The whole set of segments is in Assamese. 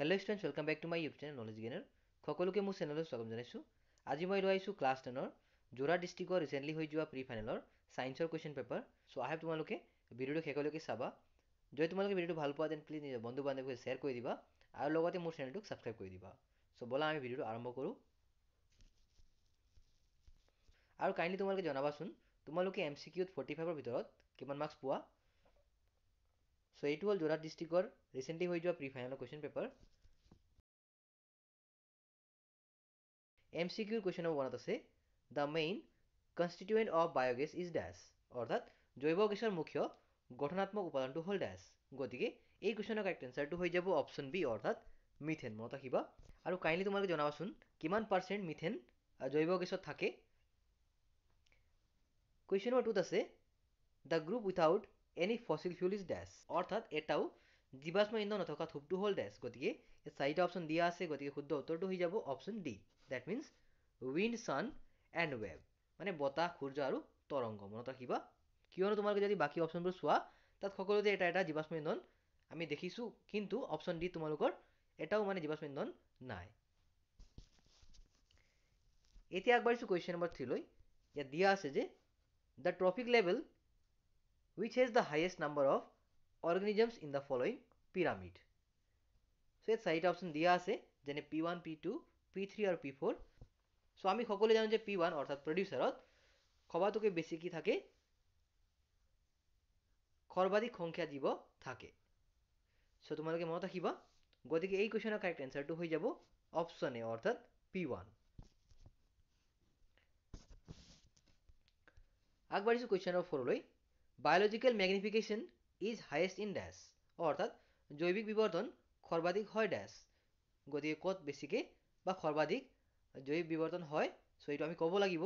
Hello students, welcome back to my YouTube channel Knowledge Gainer. সকলোকে মোৰ চেনেলত স্বাগতম জনাইছোঁ। আজি মই লৈ আহিছোঁ ক্লাছ 10ৰ যোৰহাট ডিষ্ট্ৰিক্টৰ ৰিসেন্টলি হৈ যোৱা প্ৰি ফাইনেলৰ সায়েন্সৰ question paper. So I have তোমালোকে ভিডিওটো শেষলৈকে চাবা। যদি তোমালোকে ভিডিওটো ভাল পোৱা দেন প্লিজ নিজৰ বন্ধু বান্ধৱীক শ্বেয়াৰ কৰি দিবা আৰু লগতে মোৰ চেনেলটোক সাবস্ক্ৰাইব কৰি দিবা। সো বলা আমি ভিডিওটো আৰম্ভ কৰোঁ। আৰু কাইন্ডলি তোমালোকে জনাবাচোন তোমালোকে MCQত 45ৰ ভিতৰত কিমান মাৰ্কস পোৱা। সো এইটো হ'ল যোৰহাট ডিষ্ট্ৰিক্টৰ ৰিসেন্টলি হৈ যোৱা প্ৰি ফাইনেলৰ question paper. MCQ question number 1 আছে the main constituent of biogas is dash অর্থাৎ জৈব গেছৰ মুখ্য গঠনাত্মক উপাদানটো হ'ল dash। গতিকে এই কোৱেশ্চনৰ কাৰেক্ট আনসাৰটো হৈ যাব অপচন বি অৰ্থাৎ মিথেন। মনত ৰাখিবা আৰু কাইন্ডলি তোমালোকে জনাবাচোন কিমান পাৰ্চেন্ট মিথেন জৈব গেছত থাকে। কুৱেশ্যন নম্বৰ 2 আছে the group without any fossil fuel is dash অৰ্থাৎ এটাও জীৱাশ্ম ইন্ধন নথকা থোপটো হ'ল dash। গতিকে এই চাৰিটা অপচন দিয়া আছে, গতিকে শুদ্ধ উত্তৰটো হৈ যাব option D. That means wind, sun and wave, মানে বতাহ, সূৰ্য আৰু তৰংগ। মনত ৰাখিবা কিয়নো তোমালোকে যদি বাকী অপচনবোৰ চোৱা তাত সকলোতে এটা এটা জীৱাশ্ম ইন্ধন আমি দেখিছোঁ, কিন্তু অপচন ডি তোমালোকৰ এটাও মানে জীৱাশ্ম ইন্ধন নাই। এতিয়া আগবাঢ়িছোঁ কুৱেশ্যন নম্বৰ 3 লৈ। ইয়াত দিয়া আছে যে the tropic level which has the highest number of organisms in the following pyramid। So ইয়াত চাৰিটা অপচন দিয়া আছে যেনে P1, P2, P3 আৰু P4। সো আমি সকলোৱে জানো যে P1 অৰ্থাৎ প্ৰডিউচাৰত সবাতোকৈ বেছি কি থাকে, সৰ্বাধিক সংখ্যা জীৱ থাকে। সো তোমালোকে মনত ৰাখিবা, গতিকে এই কুৱেশ্যনৰ কাৰেক্ট এনসাৰটো হৈ যাব অপচন এ অৰ্থাৎ P1। আগবাঢ়িছোঁ কুৱেশ্যন নম্বৰ 4 লৈ। Biological magnification is highest in dash অৰ্থাৎ জৈৱিক বিবৰ্ধন সৰ্বাধিক হয় ড্যাশ। গতিকে ক'ত বেছিকৈ বা সৰ্বাধিক জৈৱিক বিবৰ্ধন হয়, সো এইটো আমি ক'ব লাগিব।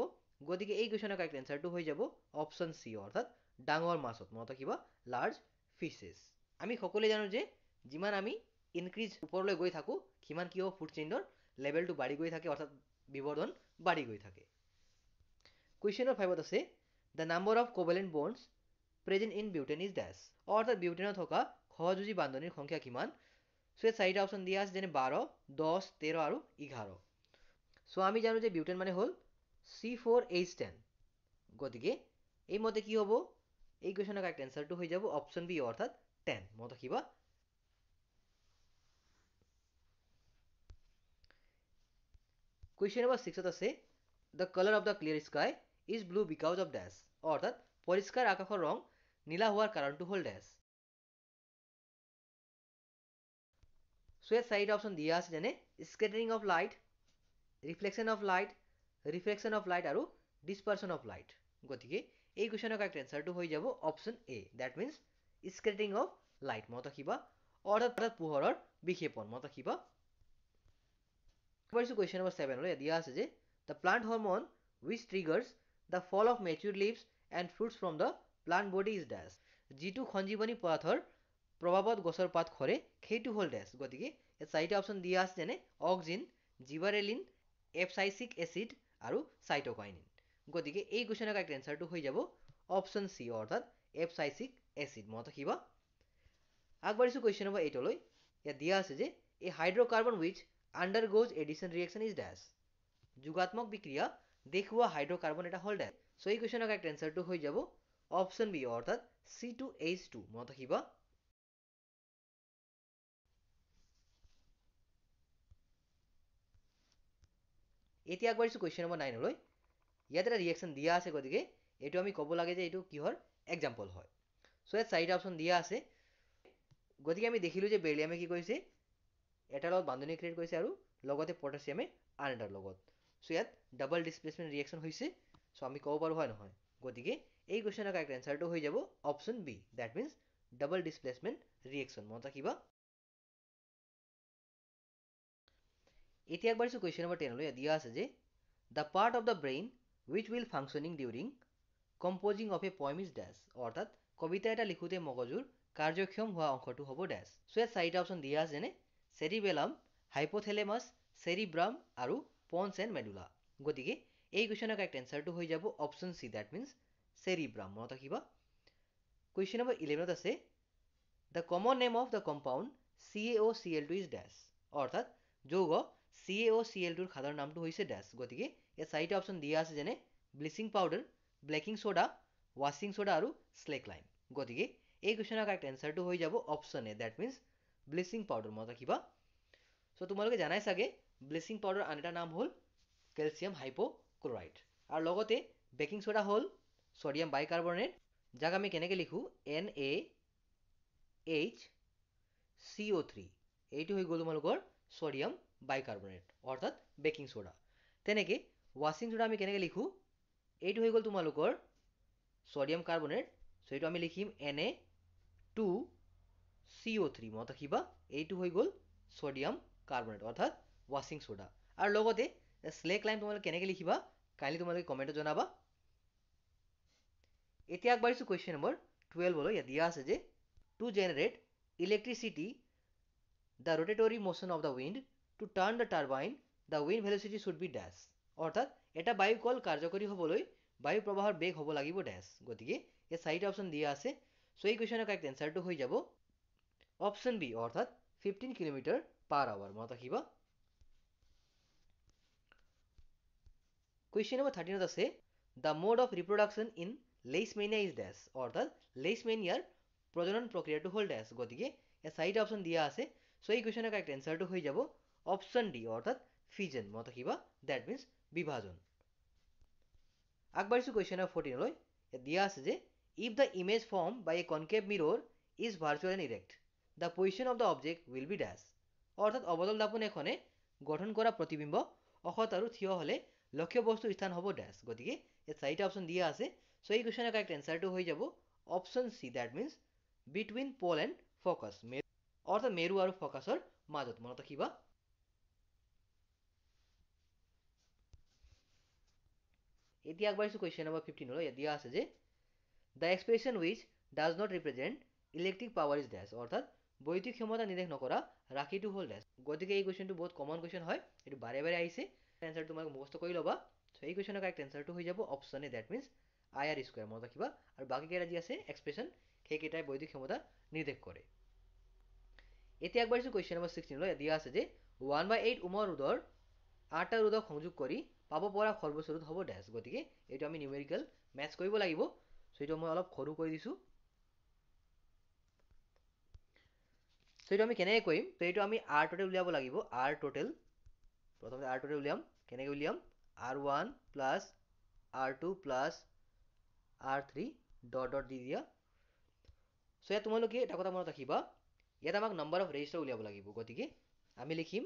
গতিকে এই কুৱেশ্যনৰ কাৰেক্ট এনসাৰটো হৈ যাব অপচন চি অৰ্থাৎ ডাঙৰ মাছত। মনত ৰাখিবা লাৰ্জ ফিছেছ। আমি সকলোৱে জানো যে যিমান আমি ইনক্ৰিজ ওপৰলৈ গৈ থাকোঁ সিমান কি হ'ব, ফুড চেইনৰ লেভেলটো বাঢ়ি গৈ থাকে অৰ্থাৎ বিবৰ্ধন বাঢ়ি গৈ থাকে। কুৱেশ্যন নম্বৰ 5 আছে the number of covalent bonds present in butane is dash অৰ্থাৎ বিউটেনত থকা সহযোজী বান্ধনীৰ সংখ্যা কিমান। সো ইয়াত চাৰিটা অপচন দিয়া আছে যেনে 12, 10, 13 আৰু 11। সো আমি জানো যে বিউটেন মানে হ'ল C4H10। গতিকে এই মতে কি হ'ব, এই কুৱেশ্যনৰ কাৰেক্ট এনসাৰটো হৈ যাব অপচন বি অৰ্থাৎ 10। মনত ৰাখিবা। কুৱেশ্যন নম্বৰ 6 আছে the colour of the clear sky is blue because of dash অৰ্থাৎ পৰিষ্কাৰ আকাশৰ ৰং নীলা হোৱাৰ কাৰণটো হ'ল ড্যাশ। সো ইয়াত চাৰিটা অপচন দিয়া আছে যেনে scattering of light, reflection of light, reflection of light আৰু ডিছপাৰশ্যন অফ লাইট। গতিকে এই কুৱেশ্যনৰ কাৰেক্ট এনসাৰটো হৈ যাব option A that means scattering of light. মনত ৰাখিবা অৰ্থাৎ পোহৰৰ বিক্ষেপণ। মনত ৰাখিবা। কুৱেশ্যন নম্বৰ 7 লৈ দিয়া আছে যে the plant hormone which triggers the fall of mature leaves and fruits from the plant body is dash যিটো সঞ্জীৱনী পদাৰ্থৰ প্ৰভাৱত গছৰ পাত খৰে সেইটো হ'ল ড্যাশ। গতিকে ইয়াত চাৰিটা অপচন দিয়া আছে যেনে অক্সিন, জিবাৰেলিন, এপচাইচিক এচিড আৰু চাইটোকাইনিন। গতিকে এই কুৱেশ্যনৰ কাৰেক্ট এনসাৰটো হৈ যাব অপচন চি অৰ্থাৎ এপচাইচিক এচিড। মনত ৰাখিবা। আগবাঢ়িছোঁ কুৱেশ্যন নম্বৰ 8 লৈ। ইয়াত দিয়া আছে যে এ hydrocarbon which undergoes addition reaction is dash যোগাত্মক বিক্ৰিয়া দেখুওৱা হাইড্ৰ'কাৰ্বন এটা হ'ল ড্যাশ। সো এই কুৱেশ্যনৰ কাৰেক্ট এনসাৰটো হৈ যাব অপচন বি অৰ্থাৎ C2H2। মনত ৰাখিবা। এতিয়া আগবাঢ়িছোঁ কুৱেশ্যন নম্বৰ 9 লৈ। ইয়াত এটা ৰিয়েকশ্যন দিয়া আছে, গতিকে এইটো আমি ক'ব লাগে যে এইটো কিহৰ এক্সাম্পল হয়। সো ইয়াত চাৰিটা অপচন দিয়া আছে, গতিকে আমি দেখিলোঁ যে বেৰিলিয়ামে কি কৰিছে, এটাৰ লগত বান্ধনী ক্ৰিয়েট কৰিছে আৰু লগতে পটাছিয়ামে আন এটাৰ লগত। সো ইয়াত ডাবল ডিছপ্লেচমেণ্ট ৰিয়েকশ্যন হৈছে। সো আমি ক'ব পাৰোঁ হয় নহয়। গতিকে এই কুৱেশ্যনৰ কাৰেক্ট এনসাৰটো হৈ যাব option B that means double displacement reaction. মনত ৰাখিবা। এতিয়া আগবাঢ়িছোঁ কুৱেশ্যন নম্বৰ 10 লৈ। দিয়া আছে যে the part of the brain which will functioning during composing of a poem is dash অৰ্থাৎ কবিতা এটা লিখোঁতে মগজুৰ কাৰ্যক্ষম হোৱা অংশটো হ'ব ড্যাশ। সো ইয়াত চাৰিটা অপচন দিয়া আছে যেনে চেৰিবেলাম, হাইপোথেলেমাছ, চেৰিব্ৰাম আৰু পন্স এণ্ড মেডুলা। গতিকে এই কুৱেশ্যনৰ কাৰেক্ট এনসাৰটো হৈ যাব অপচন চি দ্যাট মিন্স চেৰিব্ৰাম। মনত ৰাখিবা। কুৱেশ্যন নম্বৰ 11 আছে the common name of the compound CaOCl2 is dash অৰ্থাৎ যৌগ CaOCl2 সাধাৰণ নামটো হৈছে ডেছ। গতিকে ইয়াত চাৰিটা অপশ্যন দিয়া আছে, যেনে ব্লিচিং পাউডাৰ, বেকিং সোডা, ৱাশ্বিং সোডা আৰু স্লেক লাইম। গতিকে এই কুৱেশ্যনৰ কাৰেক্ট এনচাৰটো হৈ যাব option A, that means bleaching powder. মনত ৰাখিবা। চ' তোমালোকে জানাই চাগে ব্লিচিং পাউডাৰ আন এটা নাম হ'ল কেলছিয়াম হাইপ'ক্লৰাইড। আৰু লগতে বেকিং সোডা হ'ল ছডিয়াম বাইকাৰ্বনেট, যাক আমি কেনেকৈ লিখোঁ NaHCO3। এইটো হৈ গ'ল তোমালোকৰ ছডিয়াম বাইকাৰ্বনেট অৰ্থাৎ বেকিং সোডা। তেনেকৈ ৱাশ্বিং সোডা আমি কেনেকৈ লিখোঁ, এইটো হৈ গ'ল তোমালোকৰ ছডিয়াম কাৰ্বনেট। চ' এইটো আমি লিখিম Na2CO3। মনত ৰাখিবা, এইটো হৈ গ'ল ছডিয়াম কাৰ্বনেট অৰ্থাৎ ৱাশ্বিং সোডা। আৰু লগতে স্লেক লাইম তোমালোকে কেনেকৈ লিখিবা কাইলৈ তোমালোকে কমেণ্টত জনাবা। এতিয়া আগবাঢ়িছোঁ কুৱেশ্যন নম্বৰ 12লৈ। ইয়াত দিয়া আছে যে to generate electricity the rotatory motion of the wind to turn the turbine the wind velocity should be dash. অৰ্থাৎ এটা বায়ুকল কাৰ্যকৰী হ'বলৈ বায়ু প্ৰবাহৰ বেগ হ'ব লাগিব ডেছ। গতিকে ইয়াত চাৰিটা অপশ্যন দিয়া আছে। চ' এই কুৱেশ্যনৰ কাৰেক্ট এনচাৰটো হৈ যাব অপশ্যন বি, অৰ্থাৎ 15 km/h। মনত ৰাখিবা। কুৱেশ্যন নম্বৰ 13ত আছে the mode of reproduction in Leishmania is dash. অৰ্থাৎ লেইচমেনিয়াৰ প্ৰজনন প্ৰক্ৰিয়াটো হ'ল ডেছ। গতিকে ইয়াত চাৰিটা অপশ্যন দিয়া আছে। চ' এই কুৱেশ্যনৰ কাৰেক্ট এনচাৰটো হৈ যাব অপশ্যন ডি, অৰ্থাৎ ফিজন। মনত ৰাখিবা, ডেট মিনছ বিভাজন। আগবাঢ়িছোঁ কুৱেশ্যন নম্বৰ 14লৈ। ইয়াত দিয়া আছে যে if the image form by a concave mirror is virtual and erect the position of the object will be dash. অৰ্থাৎ অৱতল দাপোন এখনে গঠন কৰা প্ৰতিবিম্ব অসৎ আৰু থিয় হ'লে লক্ষ্য বস্তুৰ স্থান হ'ব ডেছ। গতিকে ইয়াত চাৰিটা অপশ্যন দিয়া আছে। চ' এই কুৱেশ্যনৰ কাৰেক্ট এনচাৰটো হৈ যাব option C, that means between Paul and focus. অৰ্থাৎ মেৰু আৰু ফ'কাছৰ মাজত। মনত ৰাখিবা। এতিয়া আগবাঢ়িছোঁ কুৱেশ্যন নম্বৰ 15লৈ। ইয়াত দিয়া আছে যে the expression which does not represent electric power is dash. অৰ্থাৎ বৈদ্যুতিক ক্ষমতা নিৰ্দেশ নকৰা ৰাশিটো হ'ল ডেছ। গতিকে এই কুৱেশ্যনটো বহুত কমন কুৱেশ্যন হয়, এইটো বাৰে বাৰে আহিছে। এনচাৰটো তোমালোকে মুখস্থ কৰি ল'বা। চ' এই কুৱেশ্যনৰ কাৰেক্ট এনচাৰটো হৈ যাব option A, that means IR²। মনত ৰাখিবা। আৰু বাকীকেইটা যি আছে এক্সপ্ৰেছন, সেইকেইটাই বৈদ্যুতিক ক্ষমতা নিৰ্দেশ কৰে। এতিয়া আগবাঢ়িছোঁ কুৱেশ্যন নম্বৰ 16লৈ। দিয়া আছে যে 1/8 ওমৰ ৰোধৰ 8টা ৰোধক সংযোগ কৰি পাব পৰা সৰ্বোচ্চ ৰোধ হ'ব ডেছ। গতিকে এইটো আমি নিউমেৰিকেল মেথছ কৰিব লাগিব। চ' এইটো মই অলপ সৰু কৰি দিছোঁ। চ' এইটো আমি কেনেকৈ কৰিম, ত' এইটো আমি R টোটেল উলিয়াব লাগিব। R টোটেল, প্ৰথমতে R টোটেল উলিয়াম। কেনেকৈ উলিয়াম, R1 plus R2 plus R3 dot ডট দি দিয়া। চ' ইয়াত তোমালোকে এটা কথা মনত ৰাখিবা, ইয়াত আমাক নাম্বাৰ অফ ৰেজিষ্টাৰ উলিয়াব লাগিব। গতিকে আমি লিখিম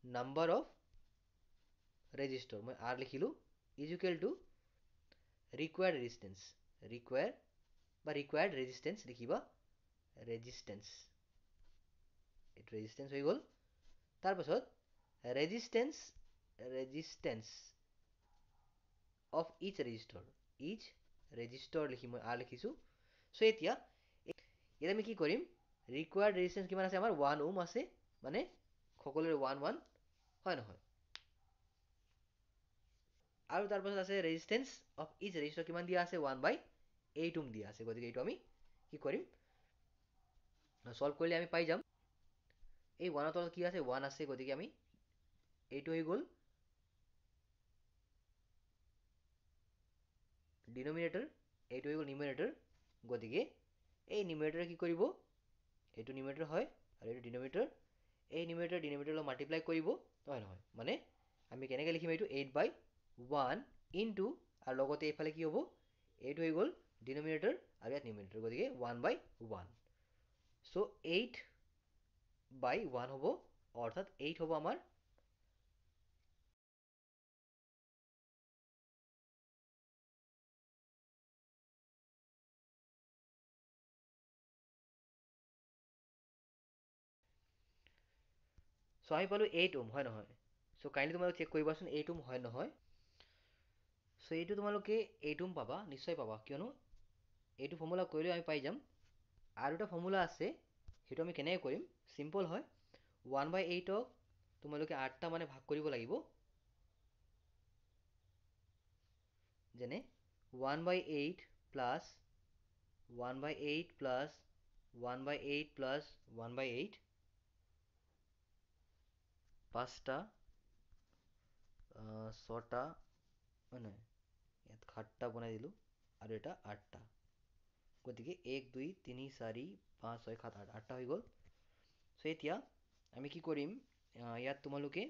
নাম্বাৰ অফ ৰেজিষ্টাৰ, মই R লিখিলোঁ, is equal to required resistance. Required resistance লিখিবা, ৰেজিষ্টেঞ্চ। এইটো ৰেজিষ্টেঞ্চ হৈ গ'ল। তাৰপাছত ৰেজিষ্টেঞ্চ অফ ইচ ৰেজিষ্টাৰ, লিখি মই R লিখিছোঁ। চ' এতিয়া ইয়াত আমি কি কৰিম, ৰিকুৱাৰ্ড ৰেজিষ্টেঞ্চ কিমান আছে আমাৰ 1 ওম আছে, মানে সকলোৰে 1 হয় নহয়। আৰু তাৰপাছত আছে ৰেজিষ্টেঞ্চ অফ ইচ ৰেজিষ্টাৰ কিমান দিয়া আছে, 1/8 ওম দিয়া আছে। গতিকে এইটো আমি কি কৰিম, চল্ভ কৰিলে আমি পাই যাম। এই 1ৰ তলত কি আছে, 1 আছে। গতিকে আমি এইটো হৈ গ'ল ডিনমিনেটৰ, এইটো হৈ গ'ল নিউমিনেটৰ। গতিকে এই নিউমিনেটৰে কি কৰিব, এইটো নিউমিনেটৰ হয় আৰু এইটো ডিনমিনেটৰ। এই নিউমিনেটৰ ডিনমিনেটৰ লগত মাল্টিপ্লাই কৰিব, হয় নহয়। মানে আমি কেনেকৈ লিখিম, এইটো 8/1 ইনটু, আৰু লগতে এইফালে কি হ'ব, এইটো হৈ গ'ল ডিনমিনেটৰ আৰু ইয়াত নিউমিনেটৰ। গতিকে 1/1। চ' 8/1 হ'ব, অৰ্থাৎ 8 হ'ব আমাৰ চ' আমি পালোঁ 8 ওম, হয় নহয়। চ' কাইণ্ডলি তোমালোকে চেক কৰিবাচোন 8 ওম হয় নহয়। চ' এইটো তোমালোকে 8 ওম পাবা, নিশ্চয় পাবা, কিয়নো এইটো ফৰ্মুলা কৰিলেও আমি পাই যাম। আৰু এটা ফৰ্মুলা আছে, সেইটো আমি কেনেকৈ কৰিম, চিম্পল হয়। 1/8ক তোমালোকে 8টা মানে ভাগ কৰিব লাগিব। যেনে 1/8 প্লাছ 1/8 প্লাছ 1/8 প্লাছ 1/8 5টা 6টা নহয় ইয়াত 7টা বনাই দিলোঁ আৰু এটা 8টা, গতিকে 1 2 3 4 5 6 7 8 8টা হৈ গ'ল। চ' এতিয়া আমি কি কৰিম, ইয়াত তোমালোকে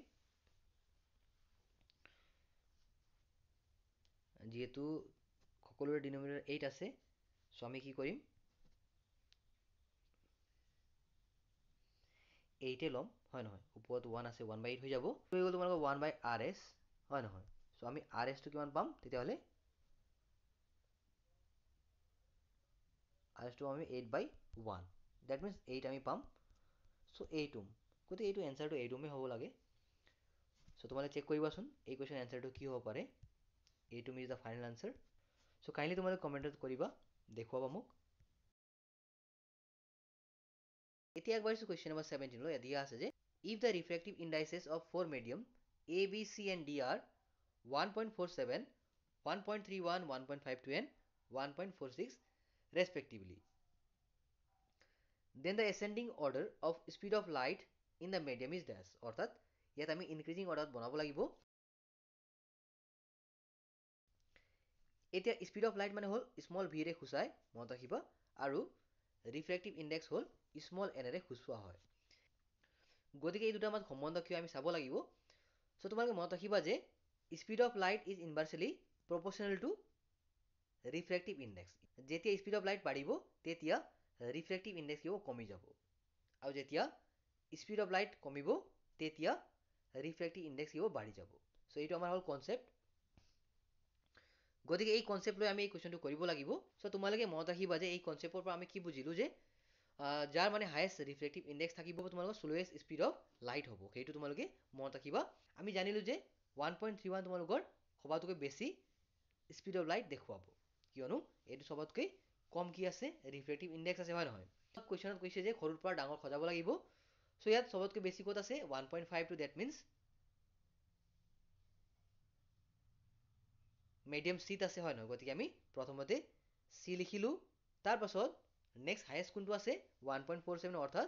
যিহেতু সকলোৰে ডিনমিনেটৰ 8 আছে, চ' আমি কি কৰিম 8 ল'ম, হয় নহয়, ওপৰত 1 আছে 1/8 হৈ যাব, হৈ গ'ল তোমালোকৰ 1/RS, হয় নহয়। চ' আমি RSটো কিমান পাম তেতিয়াহ'লে, RSটো আমি 8/1, ডেট মিনছ 8 আমি পাম। চ' 8 ওম, গতিকে এইটো এনচাৰটো 8 ওমেই হ'ব লাগে। চ' তোমালোকে চেক কৰিবাচোন এই কুৱেশ্যন এনচাৰটো কি হ'ব পাৰে। 8 ohm is the final answer. So' kindly তোমালোকে কমেণ্টত কৰিবা, দেখুৱাবা মোক। এতিয়া আগবাঢ়িছোঁ কুৱেশ্যন নম্বৰ 17 লৈ। দিয়া আছে যে if the refractive indices of four medium A, B, C and D are 1.47, 1.31, 1.52 and 1.46 respectively, then the ascending order of speed of light in the medium is dash. অৰ্থাৎ ইয়াত আমি ইনক্ৰিজিং অৰ্ডাৰত বনাব লাগিব। এতিয়া স্পীড অফ লাইট মানে হ'ল স্মল ভিৰে সূচায়, মনত ৰাখিবা, আৰু ৰিফ্ৰেক্টিভ ইণ্ডেক্স হ'ল স্মল এনেৰে সূচোৱা হয়। গতিকে এই দুটাৰ মাজত সম্বন্ধ কিয় আমি চাব লাগিব। চ' তোমালোকে মনত ৰাখিবা যে speed of light is inversely proportional to refractive index. যেতিয়া স্পীড অফ লাইট বাঢ়িব তেতিয়া ৰিফ্ৰেক্টিভ ইণ্ডেক্স কিয় কমি যাব, আৰু যেতিয়া স্পীড অফ লাইট কমিব তেতিয়া ৰিফ্ৰেক্টিভ ইণ্ডেক্স কিয় বাঢ়ি যাব। চ' এইটো আমাৰ হ'ল কনচেপ্ট। গতিকে এই কনচেপ্ট লৈ আমি এই কুৱেশ্যনটো কৰিব লাগিব। চ' তোমালোকে মনত ৰাখিবা যে এই কনচেপ্টৰ পৰা আমি কি বুজিলোঁ যে যাৰ মানে হায়েষ্ট ৰিফ্ৰেক্টিভ ইণ্ডেক্স থাকিব তোমালোকৰ স্ল'য়েষ্ট স্পীড অফ লাইট হ'ব, সেইটো তোমালোকে মনত ৰাখিবা। আমি জানিলোঁ যে 1.31 তোমালোকৰ সবাতোকৈ বেছি স্পীড অফ লাইট দেখুৱাব, কিয়নো এইটো সবতকৈ কম কি আছে, ৰিফ্ৰেক্টিভ ইণ্ডেক্স আছে, হয় নহয়। কুৱেশ্যনত কৈছে যে সৰুৰ পৰা ডাঙৰ সজাব লাগিব। চ' ইয়াত সবতকৈ বেছি ক'ত আছে 1.52, ডেট মিনছ মিডিয়াম চিত আছে, হয় নহয়। গতিকে আমি প্ৰথমতে চি লিখিলোঁ, তাৰপাছত নেক্সট হায়েষ্ট কোনটো আছে 1.47, অৰ্থাৎ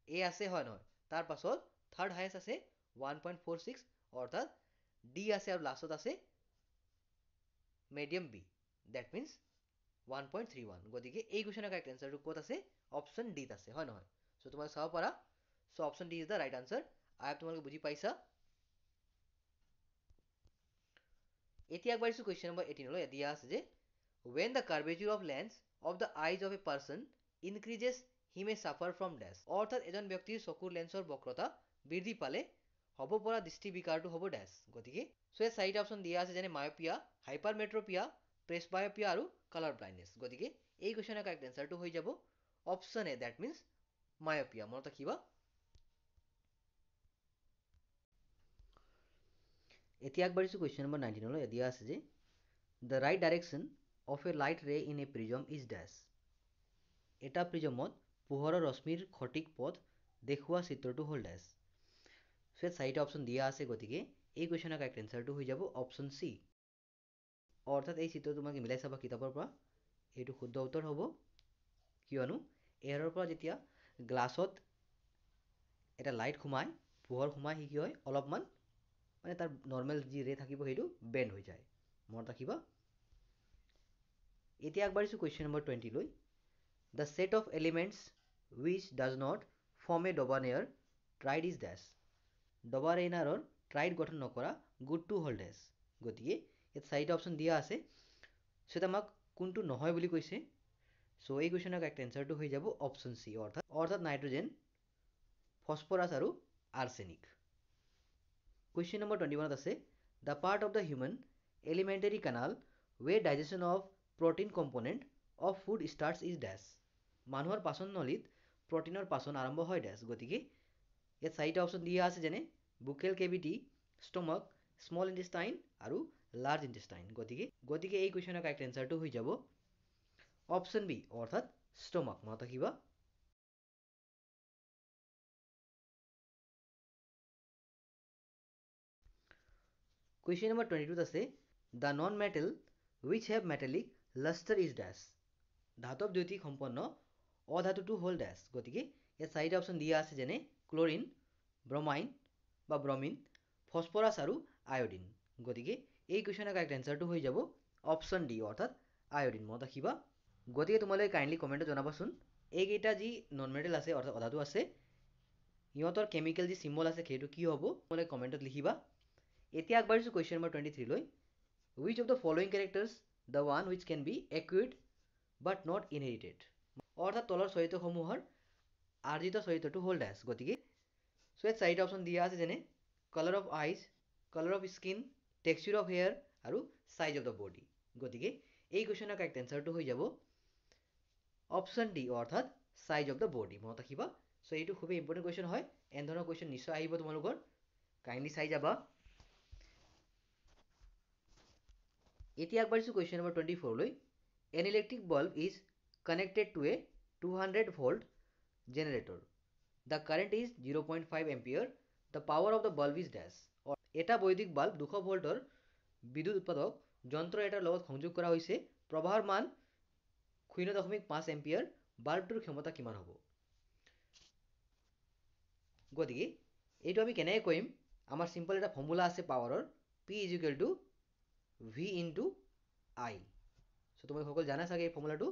এ আছে, হয় নহয়। তাৰপাছত থাৰ্ড হায়েষ্ট আছে 1.46, অৰ্থাৎ ডি আছে, আৰু লাষ্টত আছে মিডিয়াম বি, ডেট মিনছ 1.31। গতিকে এই কুৱেশ্যনৰ কাৰেক্ট এনচাৰটো ক'ত আছে, অপশ্যন ডিত আছে, হয় নহয়। চ' তোমালোকে চাব পাৰা, so' option D is the right answer. I তোমালোকে বুজি পাইছা। এতিয়া আগবাঢ়িছোঁ কুৱেশ্যন নম্বৰ 18 লৈ। দিয়া আছে যে when the curvature of lens of the eyes of a person increases he may suffer from dash। অৰ্থাৎ এজন ব্যক্তিৰ চকুৰ লেন্সৰ বক্ৰতা বৃদ্ধি পালে হ'ব পৰা দৃষ্টিবিকাৰটো হ'ব ডেছ। গতিকে চ' ইয়াত 4টা অপশ্যন দিয়া আছে, যেনে মায়পিয়া, হাইপাৰমেট্ৰপিয়া, প্ৰেছবায়পিয়া আৰু কালাৰ ব্লাইণ্ডনেছ। গতিকে এই কুৱেশ্যনৰ কাৰেক্ট এনচাৰটো হৈ যাব অপশ্যন এ, ডেট মিনছ মায়পিয়া, মনত ৰাখিবা। এতিয়া আগবাঢ়িছোঁ কুৱেশ্যন নম্বৰ 19 লৈ। দিয়া আছে যে the right direction of a light ray in a prism is dash। এটা প্ৰিজমত পোহৰৰ ৰশ্মিৰ সঠিক পথ দেখুওৱা চিত্ৰটো হ'ল ডেছ। চ' ইয়াত 4টা অপশ্যন দিয়া আছে, গতিকে এই কুৱেশ্যনৰ কাৰেক্ট এনচাৰটো হৈ যাব অপশ্যন চি। অৰ্থাৎ এই চিত্ৰটো তোমালোকে মিলাই চাবা কিতাপৰ পৰা, এইটো শুদ্ধ উত্তৰ হ'ব, কিয়নো এয়াৰৰ পৰা যেতিয়া গ্লাছত এটা লাইট সোমায়, পোহৰ সোমায়, সি কি হয় অলপমান মানে তাৰ নৰ্মেল যি ৰে থাকিব সেইটো বেণ্ড হৈ যায়, মনত ৰাখিবা। এতিয়া আগবাঢ়িছোঁ কুৱেশ্যন নম্বৰ 20 লৈ। The set of elements which does not form a Dobanair triad is dash। ডবাৰেইনাৰৰ ট্ৰাইড গঠন নকৰা গোটটো হ'ল ডেছ। গতিকে ইয়াত 4টা অপশ্যন দিয়া আছে, চ' আমাক কোনটো নহয় বুলি কৈছে। চ' এই কুৱেশ্যনৰ কাৰেক্ট এনচাৰটো হৈ যাব অপশ্যন চি, অৰ্থাৎ নাইট্ৰজেন, ফছফৰাছ আৰু আৰ্ছেনিক। কুৱেশ্যন নম্বৰ 21 আছে the part of the human alimentary canal where digestion of protein component of food starts is dash. মানুহৰ পাচন নলীত প্ৰটিনৰ পাচন আৰম্ভ হয় ডেছ। গতিকে ইয়াত 4টা অপশ্যন দিয়া আছে, যেনে বুকেল কেভিটি, ষ্টমাক, স্মল ইণ্টেষ্টাইন আৰু লাৰ্জ ইণ্টেষ্টাইন। গতিকে এই কুৱেশ্যনৰ কাৰেক্ট এনচাৰটো হৈ যাব অপশ্যন বি, অৰ্থাৎ ষ্টমাক, মনত ৰাখিবা। কুৱেশ্যন নম্বৰ 22 আছে the non metal which have metallic lustre is dash. ধাতৱ দ্যুতিক সম্পন্ন অধাতুটো হ'ল ডেছ। গতিকে ইয়াত 4টা অপশ্যন দিয়া আছে, যেনে ক্লৰিন, ব্ৰমাইন, বা ব্ৰমিন, ফসফৰাছ আৰু আয়োডিন। গতিকে এই কুৱেশ্যনৰ কাৰেক্ট এনচাৰটো হৈ যাব অপশ্যন ডি অৰ্থাৎ আয়োডিন। মনত ৰাখিবা। গতিকে তোমালোকে কাইণ্ডলি কমেণ্টত জনাবাচোন এইকেইটা যি নন মেটেল আছে অৰ্থাৎ অধাতু আছে ইহঁতৰ কেমিকেল যি চিম্বল আছে সেইটো কি হ'ব তোমালোকে কমেণ্টত লিখিবা। এতিয়া আগবাঢ়িছোঁ কুৱেশ্যন নম্বৰ 23লৈ। Which of the following characters the one which can be acquired but not inherited. অৰ্থাৎ তলৰ চৰিত্ৰসমূহৰ আৰ্জিত চৰিত্ৰটো হ'ল ডেছ। গতিকে চ' ইয়াত চাৰিটা অপশ্যন দিয়া আছে যেনে colour of eyes, colour of skin, texture of hair আৰু চাইজ অফ দ্য বডি। গতিকে এই কুৱেশ্যনৰ কাৰেক্ট এনচাৰটো হৈ যাব অপশ্যন ডি অৰ্থাৎ চাইজ অফ দ্য বডি। মনত ৰাখিবা। চ' এইটো খুবেই ইম্পৰ্টেণ্ট কুৱেশ্যন হয়। এনেধৰণৰ কুৱেশ্যন নিশ্চয় আহিব তোমালোকৰ, কাইণ্ডলি চাই যাবা। এতিয়া আগবাঢ়িছোঁ কুৱেশ্যন নম্বৰ 24লৈ। An electric bulb is connected to a 200 volt generator. The current is 0.5 ampere. The power of the bulb is dash. এটা বৈদ্যুতিক বাল্ব 200 ভোল্টৰ বিদ্যুৎ উৎপাদক যন্ত্ৰ এটাৰ লগত সংযোগ কৰা হৈছে। প্ৰবাহৰ মান 0.5 এম্পিয়াৰ। বাল্বটোৰ ক্ষমতা কিমান হ'ব? গতিকে এইটো আমি কেনেকৈ কৰিম? আমাৰ চিম্পল এটা ফৰ্মুলা আছে পাৱাৰৰ, P is equal two V into I। চ' তোমালোকে সকলো জানা চাগে এই ফৰ্মুলাটো।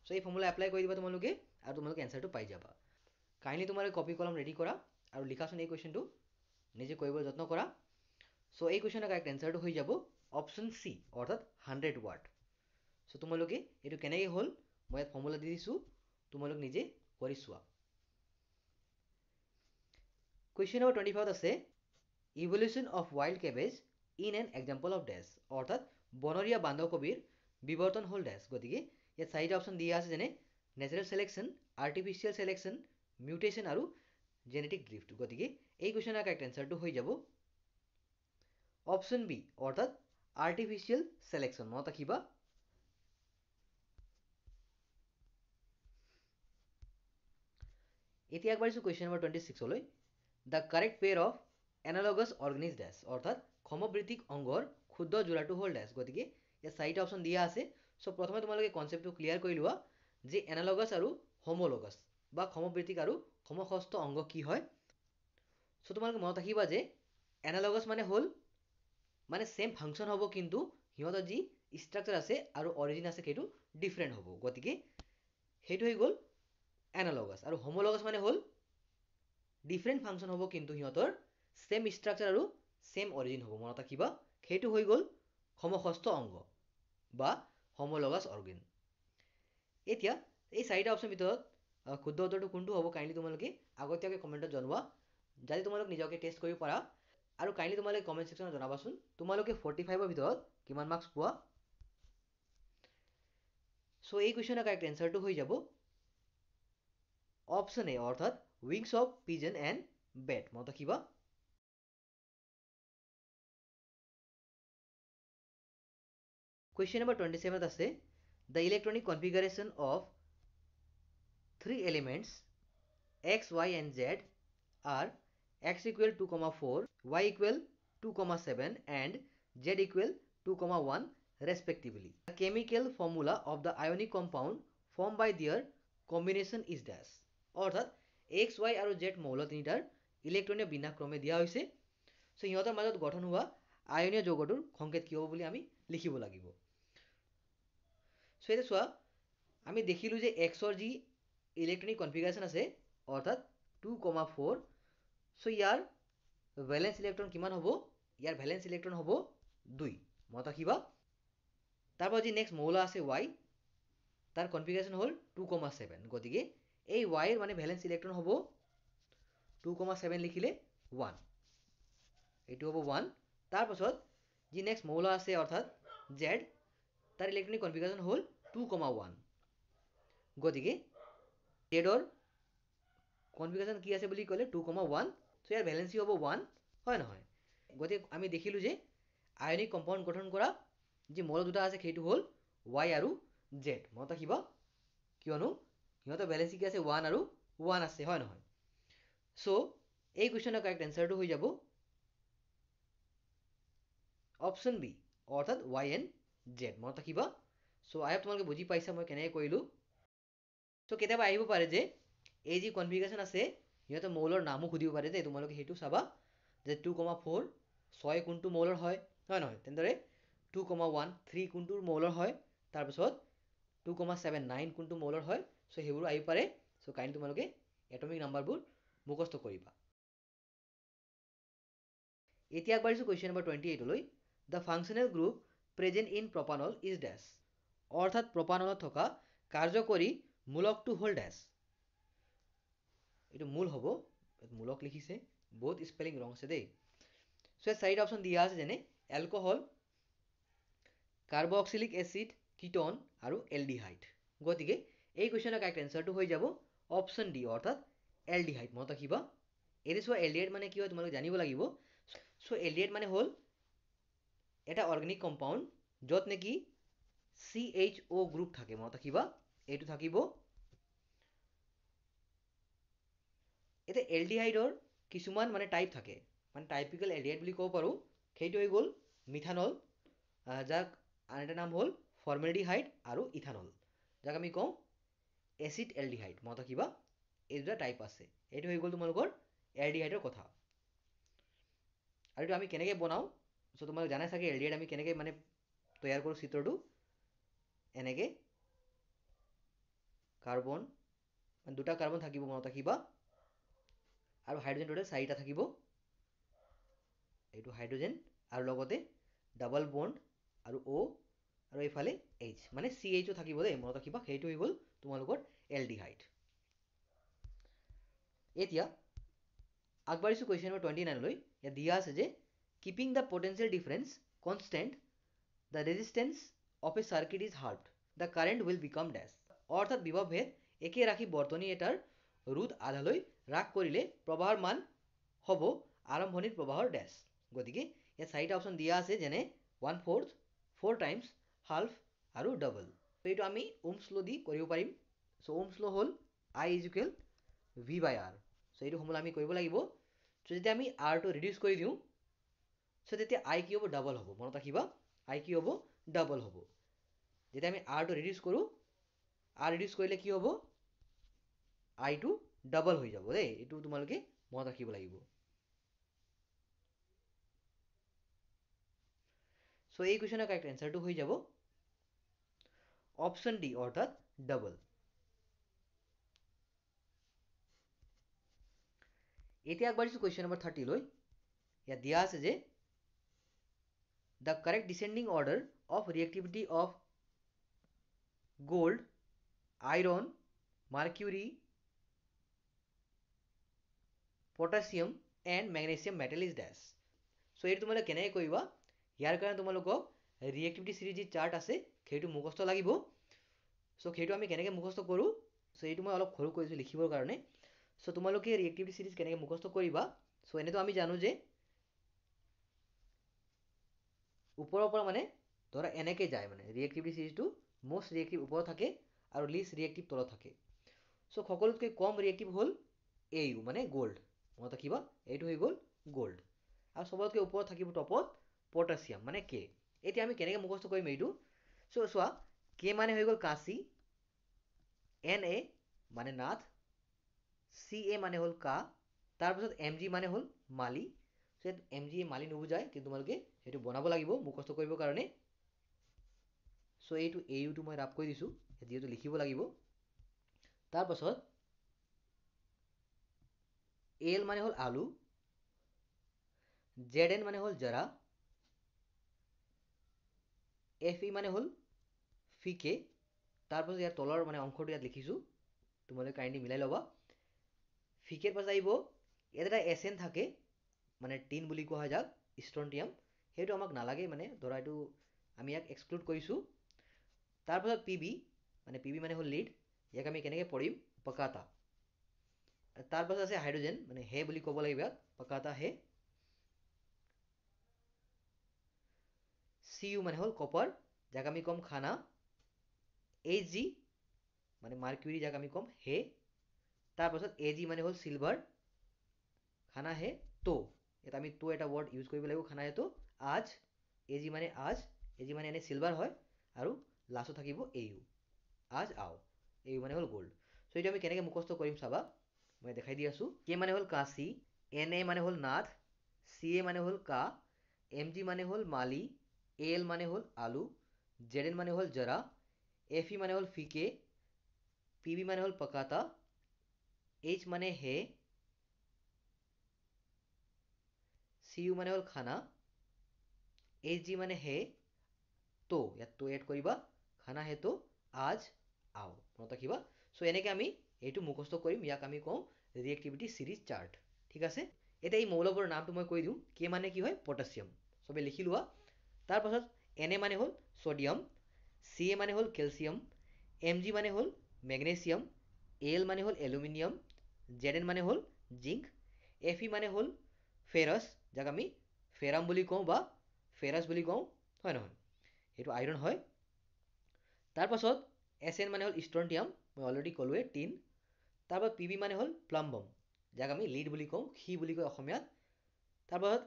চ' এই ফৰ্মুলা এপ্লাই কৰি দিবা তোমালোকে আৰু তোমালোকে এনচাৰটো পাই যাবা। কাইণ্ডলি তোমালোকে কপি কলম ৰেডি কৰা আৰু লিখাচোন এই কুৱেশ্যনটো, নিজে কৰিবলৈ যত্ন কৰা। চ' এই কুৱেশ্যনৰ কাৰেক্ট এনচাৰটো হৈ যাব অপশ্যন চি অৰ্থাৎ 100 ৱাট। চ' তোমালোকে এইটো কেনেকৈ হ'ল মই ইয়াত ফৰ্মুলা দি দিছোঁ, তোমালোক নিজে কৰি চোৱা। কুৱেশ্যন নম্বৰ 25 আছে evolution of wild cabbage in an example of dash. অৰ্থাৎ বনৰীয়া বান্ধকবিৰ বিৱৰ্তন হ'ল ডেছ। গতিকে ইয়াত চাৰিটা অপশ্যন দিয়া আছে যেনে natural selection, artificial selection, mutation আৰু জেনেটিক ড্ৰিফ্ট। গতিকে এই কুৱেশ্যনৰ কাৰেক্ট এনচাৰটো হৈ যাব অপশ্যন বি অৰ্থাৎ আৰ্টিফিচিয়েল চিলেকশ্যন। মনত ৰাখিবা। এতিয়া আগবাঢ়িছোঁ কুৱেশ্যন নম্বৰ 26লৈ। The correct pair of analogous organs dash. অৰ্থাৎ সমবৃত্তিক অংগৰ ক্ষুদ্ৰ যোৰাটো হ'ল ডেছ। গতিকে ইয়াত চাৰিটা অপশ্যন দিয়া আছে। চ' প্ৰথমে তোমালোকে কনচেপ্টটো ক্লিয়াৰ কৰি লোৱা যে এনালগাছ আৰু হোমোলগাছ বা সমবৃত্তিক আৰু সমষষ্ঠ অংগ কি হয়। চ' তোমালোকে মনত ৰাখিবা যে এনালগাছ মানে হ'ল মানে ছেম ফাংচন হ'ব কিন্তু সিহঁতৰ যি ষ্ট্ৰাকচাৰ আছে আৰু অৰিজিন আছে সেইটো ডিফাৰেণ্ট হ'ব। গতিকে সেইটো হৈ গ'ল এনালগাছ। আৰু হোমোলগাছ মানে হ'ল ডিফাৰেণ্ট ফাংচন হ'ব কিন্তু সিহঁতৰ ছেম ষ্ট্ৰাকচাৰ আৰু ছেম অৰিজিন হ'ব। মনত ৰাখিবা সেইটো হৈ গ'ল সমষষ্ঠ অংগ বা হোমোলগাছ অৰ্গেন। এতিয়া এই চাৰিটা অপশ্যন ভিতৰত শুদ্ধ উত্তৰটো কোনটো হ'ব কাইণ্ডলি তোমালোকে আগতীয়াকৈ কমেণ্টত জনোৱা যাতে তোমালোক নিজকে টেষ্ট কৰিব পাৰা। আৰু কাইণ্ডলি তোমালোকে কমেণ্ট ছেকশ্যনত জনাবাচোন তোমালোকে 45ৰ ভিতৰত কিমান মাৰ্কছ পোৱা। চ' এই কুৱেশ্যনৰ কাৰেক্ট এনচাৰটো হৈ যাব অপশ্যন এ অৰ্থাৎ wings of pigeon and bat. মনত ৰাখিবা। কুৱেশ্যন নম্বৰ 27 আছে the electronic configuration of 3 elements x, y and z are x equal 2,4, y equal 2,7 and z equal 2,1 respectively. The chemical formula of the ionic compound formed by their combination is dash. অৰ্থাৎ x, y আৰু z মৌল তিনিটাৰ ইলেক্ট্ৰনীয় বিন্যাসক্ৰমে দিয়া হৈছে। চ' সিহঁতৰ মাজত গঠন হোৱা আয়নীয় যৌগটোৰ সংকেত কি হ'ব বুলি আমি লিখিব লাগিব। চ' এতিয়া চোৱা আমি দেখিলোঁ যে এক্সৰ যি ইলেক্ট্ৰনিক কনফিগাৰেশ্যন আছে অৰ্থাৎ 2,4। চ' ইয়াৰ ভেলেন্স ইলেক্ট্ৰন কিমান হ'ব? ইয়াৰ ভেলেন্স ইলেক্ট্ৰন হ'ব 2। মনত ৰাখিবা। তাৰপৰা যি নেক্সট মৌল আছে y তাৰ কনফিগাৰেশ্যন হ'ল 2,7। গতিকে এই y মানে ভেলেন্স ইলেক্ট্ৰন হ'ব 2,7 লিখিলে 1, এইটো হ'ব 1। তাৰপাছত যি নেক্সট মৌল আছে অৰ্থাৎ z তাৰ ইলেক্ট্ৰনিক কনফিগাৰেশ্যন হ'ল 2,1। গতিকে জেডৰ কনফিগাৰেশ্যন কি আছে বুলি ক'লে 2,1। চ' ইয়াৰ ভেলেন্সি হ'ব 1 হয় নহয়। গতিকে আমি দেখিলোঁ যে আয়নিক কম্পাউণ্ড গঠন কৰা যি মৌল দুটা আছে সেইটো হ'ল y আৰু z। মনত ৰাখিবা কিয়নো সিহঁতৰ ভেলেন্সি কি আছে 1 আৰু 1 আছে হয় নহয়। চ' এই কুৱেশ্যনৰ কাৰেক্ট এনচাৰটো হৈ যাব অপশ্যন বি অৰ্থাৎ y and z। মনত ৰাখিবা। চ' আই হোপ তোমালোকে বুজি পাইছা মই কেনেকৈ কৰিলোঁ। চ' কেতিয়াবা আহিব পাৰে যে এই যি কনফিগাৰেশ্যন আছে সিহঁতৰ মৌলৰ নামো সুধিব পাৰে যে তোমালোকে সেইটো চাবা যে 2,4 6 কোনটো মৌলৰ হয় নহয় তেনেদৰে 2,1 3 কোনটো মৌলৰ হয় তাৰপিছত 2,79 কোনটো মৌলৰ হয় চ' সেইবোৰ আহিব পাৰে চ' কাইণ্ডলি তোমালোকে এটমিক নাম্বাৰবোৰ মুখস্থ কৰিবা এতিয়া আগবাঢ়িছোঁ কুৱেশ্যন নম্বৰ 28লৈ the functional group present in propanol is dash অৰ্থাৎ প্ৰপানলত থকা কাৰ্যকৰী মূলকটো হ'ল ডেছ এইটো মূল হ'ব মূলক লিখিছে বহুত স্পেলিং ৰং আছে দেই চ' ইয়াত চাৰিটা অপশ্যন দিয়া আছে যেনে এলকহল কাৰ্বক্সিলিক এচিড কিটন আৰু এলডিহাইড গতিকে এই কুৱেশ্যনৰ কাৰেক্ট এনচাৰটো হৈ যাব অপশ্যন ডি অৰ্থাৎ এলডিহাইড মনত ৰাখিবা এতিয়া চোৱা এলডিহাইড মানে কি হয় তোমালোকে জানিব লাগিব চ' এলডিহাইড মানে হ'ল এটা অৰ্গেনিক কম্পাউণ্ড য'ত নেকি CHO গ্ৰুপ থাকে মনত ৰাখিবা এইটো থাকিব এতিয়া এলডিহাইডৰ কিছুমান মানে টাইপ থাকে মানে টাইপিকেল এলডিহাইড বুলি ক'ব পাৰোঁ সেইটো হৈ গ'ল মিথানল যাক আন এটা নাম হ'ল ফৰ্মেলডিহাইড আৰু ইথানল যাক আমি কওঁ এচিড এলডিহাইড মনত ৰাখিবা এই দুটা টাইপ আছে এইটো হৈ গ'ল তোমালোকৰ এলডিহাইডৰ কথা আৰু এইটো আমি কেনেকৈ বনাওঁ চ' তোমালোকে জানাই চাগে এলডিহাইড আমি কেনেকৈ মানে তৈয়াৰ কৰোঁ চিত্ৰটো এনেকৈ কাৰ্বন দুটা কাৰ্বন থাকিব মনত ৰাখিবা আৰু হাইড্ৰজেন টোটেল চাৰিটা থাকিব এইটো হাইড্ৰজেন আৰু লগতে ডাবল বন্ড আৰু O আৰু এইফালে H মানে CHO থাকিব দেই মনত ৰাখিবা সেইটো হৈ গ'ল তোমালোকৰ এলডিহাইড এতিয়া আগবাঢ়িছোঁ কুৱেশ্যন নম্বৰ 29লৈ ইয়াত দিয়া আছে যে keeping the potential difference constant the resistance of a circuit is halved the current will become dash অৰ্থাৎ বিভৱভেদ একে ৰাখি বৰ্তনী এটাৰ ৰোধ আধালৈ হ্ৰাস কৰিলে প্ৰবাহৰ মান হ'ব আৰম্ভণিৰ প্ৰবাহৰ ডেছ গতিকে ইয়াত চাৰিটা অপশ্যন দিয়া আছে যেনে 1/4 4 টাইমছ হাফ আৰু ডাবল এইটো আমি ওমছ ল' দি কৰিব পাৰিম চ' ওমছ ল' হ'ল I = V/R চ' এইটো সময় আমি কৰিব লাগিব চ' যেতিয়া আমি আৰটো ৰিডিউচ কৰি দিওঁ চ' তেতিয়া I কি হ'ব ডাবল হ'ব মনত ৰাখিবা I কি হ'ব ডাবল হ'ব যেতিয়া আমি আৰটো ৰিডিউচ কৰোঁ আৰ ৰিডিউচ কৰিলে কি হ'ব আইটো ডাবল হৈ যাব দেই এইটো তোমালোকে মনত ৰাখিব লাগিব চ' এই কুৱেশ্যনৰ কাৰেক্ট এনচাৰটো হৈ যাব অপশ্যন ডি অৰ্থাৎ ডাবল এতিয়া আগবাঢ়িছোঁ কুৱেশ্যন নম্বৰ 30লৈ ইয়াত দিয়া আছে যে the correct descending order of reactivity of gold iron mercury potassium and magnesium metal is dash so' এইটো তোমালোকে কেনেকৈ কৰিবা ইয়াৰ কাৰণে তোমালোকক ৰিয়েক্টিভিটি চিৰিজ যি চাৰ্ট আছে সেইটো মুখস্থ লাগিব চ' সেইটো আমি কেনেকৈ মুখস্থ কৰোঁ চ' এইটো মই অলপ সৰু কৰিছোঁ লিখিবৰ কাৰণে চ' তোমালোকে ৰিয়েক্টিভিটি চিৰিজ কেনেকৈ মুখস্থ কৰিবা চ' এনেতো আমি জানো যে ওপৰৰ পৰা মানে ধৰা এনেকৈ যায় মানে ৰিয়েক্টিভিটি চিৰিজটো মষ্ট ৰিয়েক্টিভ ওপৰত থাকে আৰু লিষ্ট ৰিয়েক্টিভ তলত থাকে চ' সকলোতকৈ কম ৰিয়েক্টিভ হ'ল AU মানে গ'ল্ড মনত ৰাখিবা এইটো হৈ গ'ল গ'ল্ড আৰু চবতকৈ ওপৰত থাকিব টপত পটাছিয়াম মানে K এতিয়া আমি কেনেকৈ মুখস্থ কৰিম এইটো চ' চোৱা K মানে হৈ গ'ল কাঁচি Na মানে নাথ Ca মানে হ'ল কা তাৰপিছত Mg মানে হ'ল মালি চ' Mg মালি নুবুজায় কিন্তু তোমালোকে সেইটো বনাব লাগিব মুখস্থ কৰিবৰ কাৰণে চ' এইটো AUটো মই ৰাপ কৰি দিছোঁ যিহেতু লিখিব লাগিব তাৰপাছত Al মানে হ'ল আলু Zn মানে হ'ল জাৰা Fe মানে হ'ল ফিকে তাৰপাছত ইয়াৰ তলৰ মানে অংশটো ইয়াত লিখিছোঁ তোমালোকে কাইণ্ডলি মিলাই ল'বা ফিকেৰ পাছত আহিব ইয়াত এটা SN থাকে মানে টিন বুলি কোৱা হয় যাক ষ্ট্ৰণ্টিয়াম সেইটো আমাক নালাগে মানে ধৰা এইটো আমি ইয়াক এক্সক্লুড কৰিছোঁ তাৰপাছত PB মানে হ'ল লিড ইয়াক আমি কেনেকৈ পঢ়িম পকাটা তাৰপাছত আছে হাইড্ৰজেন মানে হে বুলি ক'ব লাগিব ইয়াক পকাটা হে Cu মানে হ'ল কপাৰ যাক আমি ক'ম খানা Hg মানে মাৰ্কিউৰি যাক আমি ক'ম হে তাৰপাছত Ag মানে হ'ল চিলভাৰ খানা হে তো ইয়াত আমি তো এটা ৱৰ্ড ইউজ কৰিব লাগিব খানা হে তো আজ Ag মানে এনে চিলভাৰ হয় আৰু লাষ্টত থাকিব AU আজ আও AU মানে হ'ল গ'ল্ড চ' এইটো আমি কেনেকৈ মুখস্থ কৰিম চাবা মই দেখাই দি আছোঁ K মানে হ'ল কাঁচি Na মানে হ'ল নাথ CA মানে হ'ল কা, MG মানে হ'ল মালি, AL মানে হ'ল আলু, ZN মানে হ'ল জৰা, FE মানে হ'ল ফিকে, PB মানে হ'ল পকাতা, H মানে হে, CU মানে হ'ল খানা, HG মানে হে, তো ইয়াত তো এড কৰিবা, খানা হে তো আজ আও, মনত ৰাখিবা। চ' এনেকৈ আমি এইটো মুখস্থ কৰিম, ইয়াক আমি কওঁ ৰিয়েক্টিভিটি চিৰিজ চাৰ্ট, ঠিক আছে। এতিয়া এই মৌলবোৰৰ নামটো মই কৈ দিওঁ। কে মানে কি হয়? পটাছিয়াম, চবে লিখি লোৱা। তাৰপাছত Na মানে হ'ল ছডিয়াম, Ca মানে হ'ল কেলছিয়াম, Mg মানে হ'ল মেগনেছিয়াম, Al মানে হ'ল এলুমিনিয়াম, Zn মানে হ'ল জিংক, Fe মানে হ'ল ফেৰাছ, যাক আমি ফেৰাম বুলি কওঁ বা ফেৰাছ বুলি কওঁ, হয় নহয়? এইটো আইৰণ হয়। তাৰপাছত Sn মানে হ'ল ষ্ট্ৰণ্টিয়াম, মই অলৰেডি ক'লোৱে, টিন। তাৰপাছত Pb মানে হ'ল প্লাম্বম, যাক আমি লিড বুলি কওঁ, সি বুলি কয় অসমীয়াত। তাৰপাছত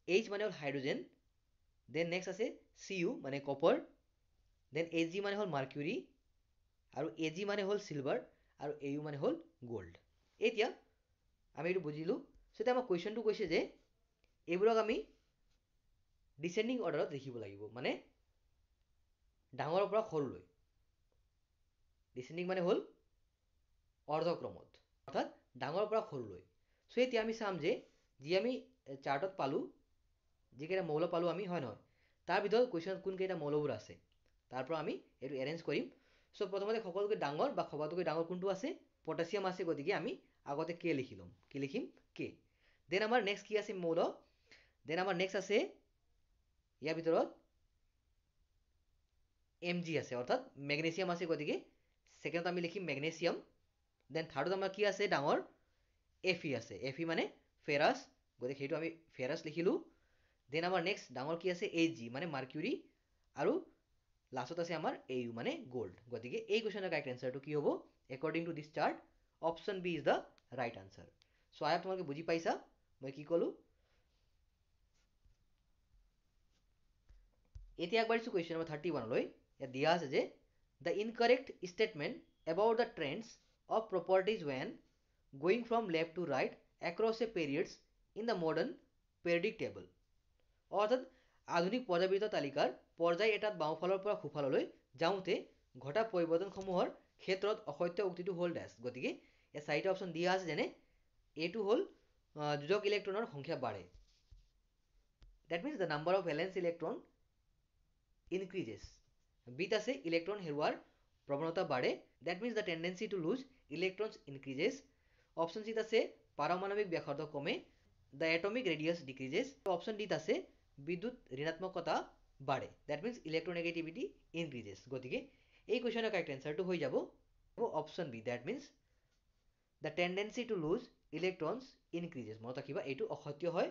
H মানে হ'ল হাইড্ৰজেন, দেন নেক্সট আছে Cu মানে কপাৰ, দেন Ag মানে হ'ল মাৰ্কিউৰী, আৰু Ag মানে হ'ল চিলভাৰ, আৰু Au মানে হ'ল গ'ল্ড। এতিয়া আমি এইটো বুজিলোঁ। চ' এতিয়া আমাৰ কুৱেশ্যনটো কৈছে যে এইবোৰক আমি ডিচেণ্ডিং অৰ্ডাৰত লিখিব লাগিব, মানে ডাঙৰৰ পৰা সৰুলৈ। ডিচেণ্ডিং মানে হ'ল অৰ্ধক্ৰমত, অৰ্থাৎ ডাঙৰৰ পৰা সৰুলৈ। চ' এতিয়া আমি চাম যে যি আমি চাৰ্টত পালোঁ, যিকেইটা মৌল পালোঁ আমি, হয় নহয়, তাৰ ভিতৰত কুৱেশ্যনত কোনকেইটা মৌলবোৰ আছে, তাৰ পৰা আমি এইটো এৰেঞ্জ কৰিম। চ' প্ৰথমতে সকলোতকৈ ডাঙৰ বা সবাতোকৈ ডাঙৰ কোনটো আছে? পটাছিয়াম আছে, গতিকে আমি আগতে কে লিখি ল'ম। কি লিখিম? কে। দেন আমাৰ নেক্সট কি আছে মৌল? দেন আমাৰ নেক্সট আছে ইয়াৰ ভিতৰত Mg আছে, অৰ্থাৎ মেগনেছিয়াম আছে, গতিকে ছেকেণ্ডত আমি লিখিম মেগনেছিয়াম। দেন থাৰ্ডত আমাৰ কি আছে ডাঙৰ? Fe আছে, Fe মানে ফেৰাছ, গতিকে সেইটো আমি ফেৰাছ লিখিলোঁ। দেন আমাৰ নেক্সট ডাঙৰ কি আছে? Ag মানে মাৰ্কিউৰী, আৰু লাষ্টত আছে আমাৰ Au মানে গ'ল্ড। গতিকে এই কুৱেশ্যনৰ কাৰেক্ট এনচাৰটো কি হ'ব? According to this chart, option B is the right answer. So' I তোমালোকে বুজি পাইছা মই কি ক'লোঁ? এতিয়া আগবাঢ়িছোঁ কুৱেশ্যন নম্বৰ 31লৈ। ইয়াত দিয়া আছে যে the incorrect statement about the trends of properties when going from left to right across a periods in the modern periodic table. অৰ্থাৎ আধুনিক পৰ্যায়বৃত্ত তালিকাৰ পৰ্যায় এটাত বাওঁফালৰ পৰা সোঁফাললৈ যাওঁতে ঘটা পৰিৱৰ্তনসমূহৰ ক্ষেত্ৰত অসত্য উক্তিটো হ'ল ডেছ। গতিকে এই চাৰিটা অপশ্যন দিয়া আছে, যেনে এইটো হ'ল যোজক ইলেক্ট্ৰনৰ সংখ্যা বাঢ়ে, that means the number of valence electron increases. বিত আছে ইলেক্ট্ৰন হেৰুৱাৰ প্ৰৱণতা বাঢ়ে, that means the tendency to lose electrons increases. Option চিত আছে পাৰমাণৱিক ব্যাসাৰ্ধ কমে, the atomic radius decreases. Option ডিত আছে বিদ্যুৎ ঋণাত্মকতা বাঢ়ে, ডেট মিনছ ইলেক্ট্ৰনেগেটিভিটি ইনক্ৰিজেছ। গতিকে এই কুৱেশ্যনৰ কাৰেক্ট এনচাৰটো হৈ যাব option B, that means the tendency to lose electrons increases. মনত ৰাখিবা এইটো অসত্য হয়।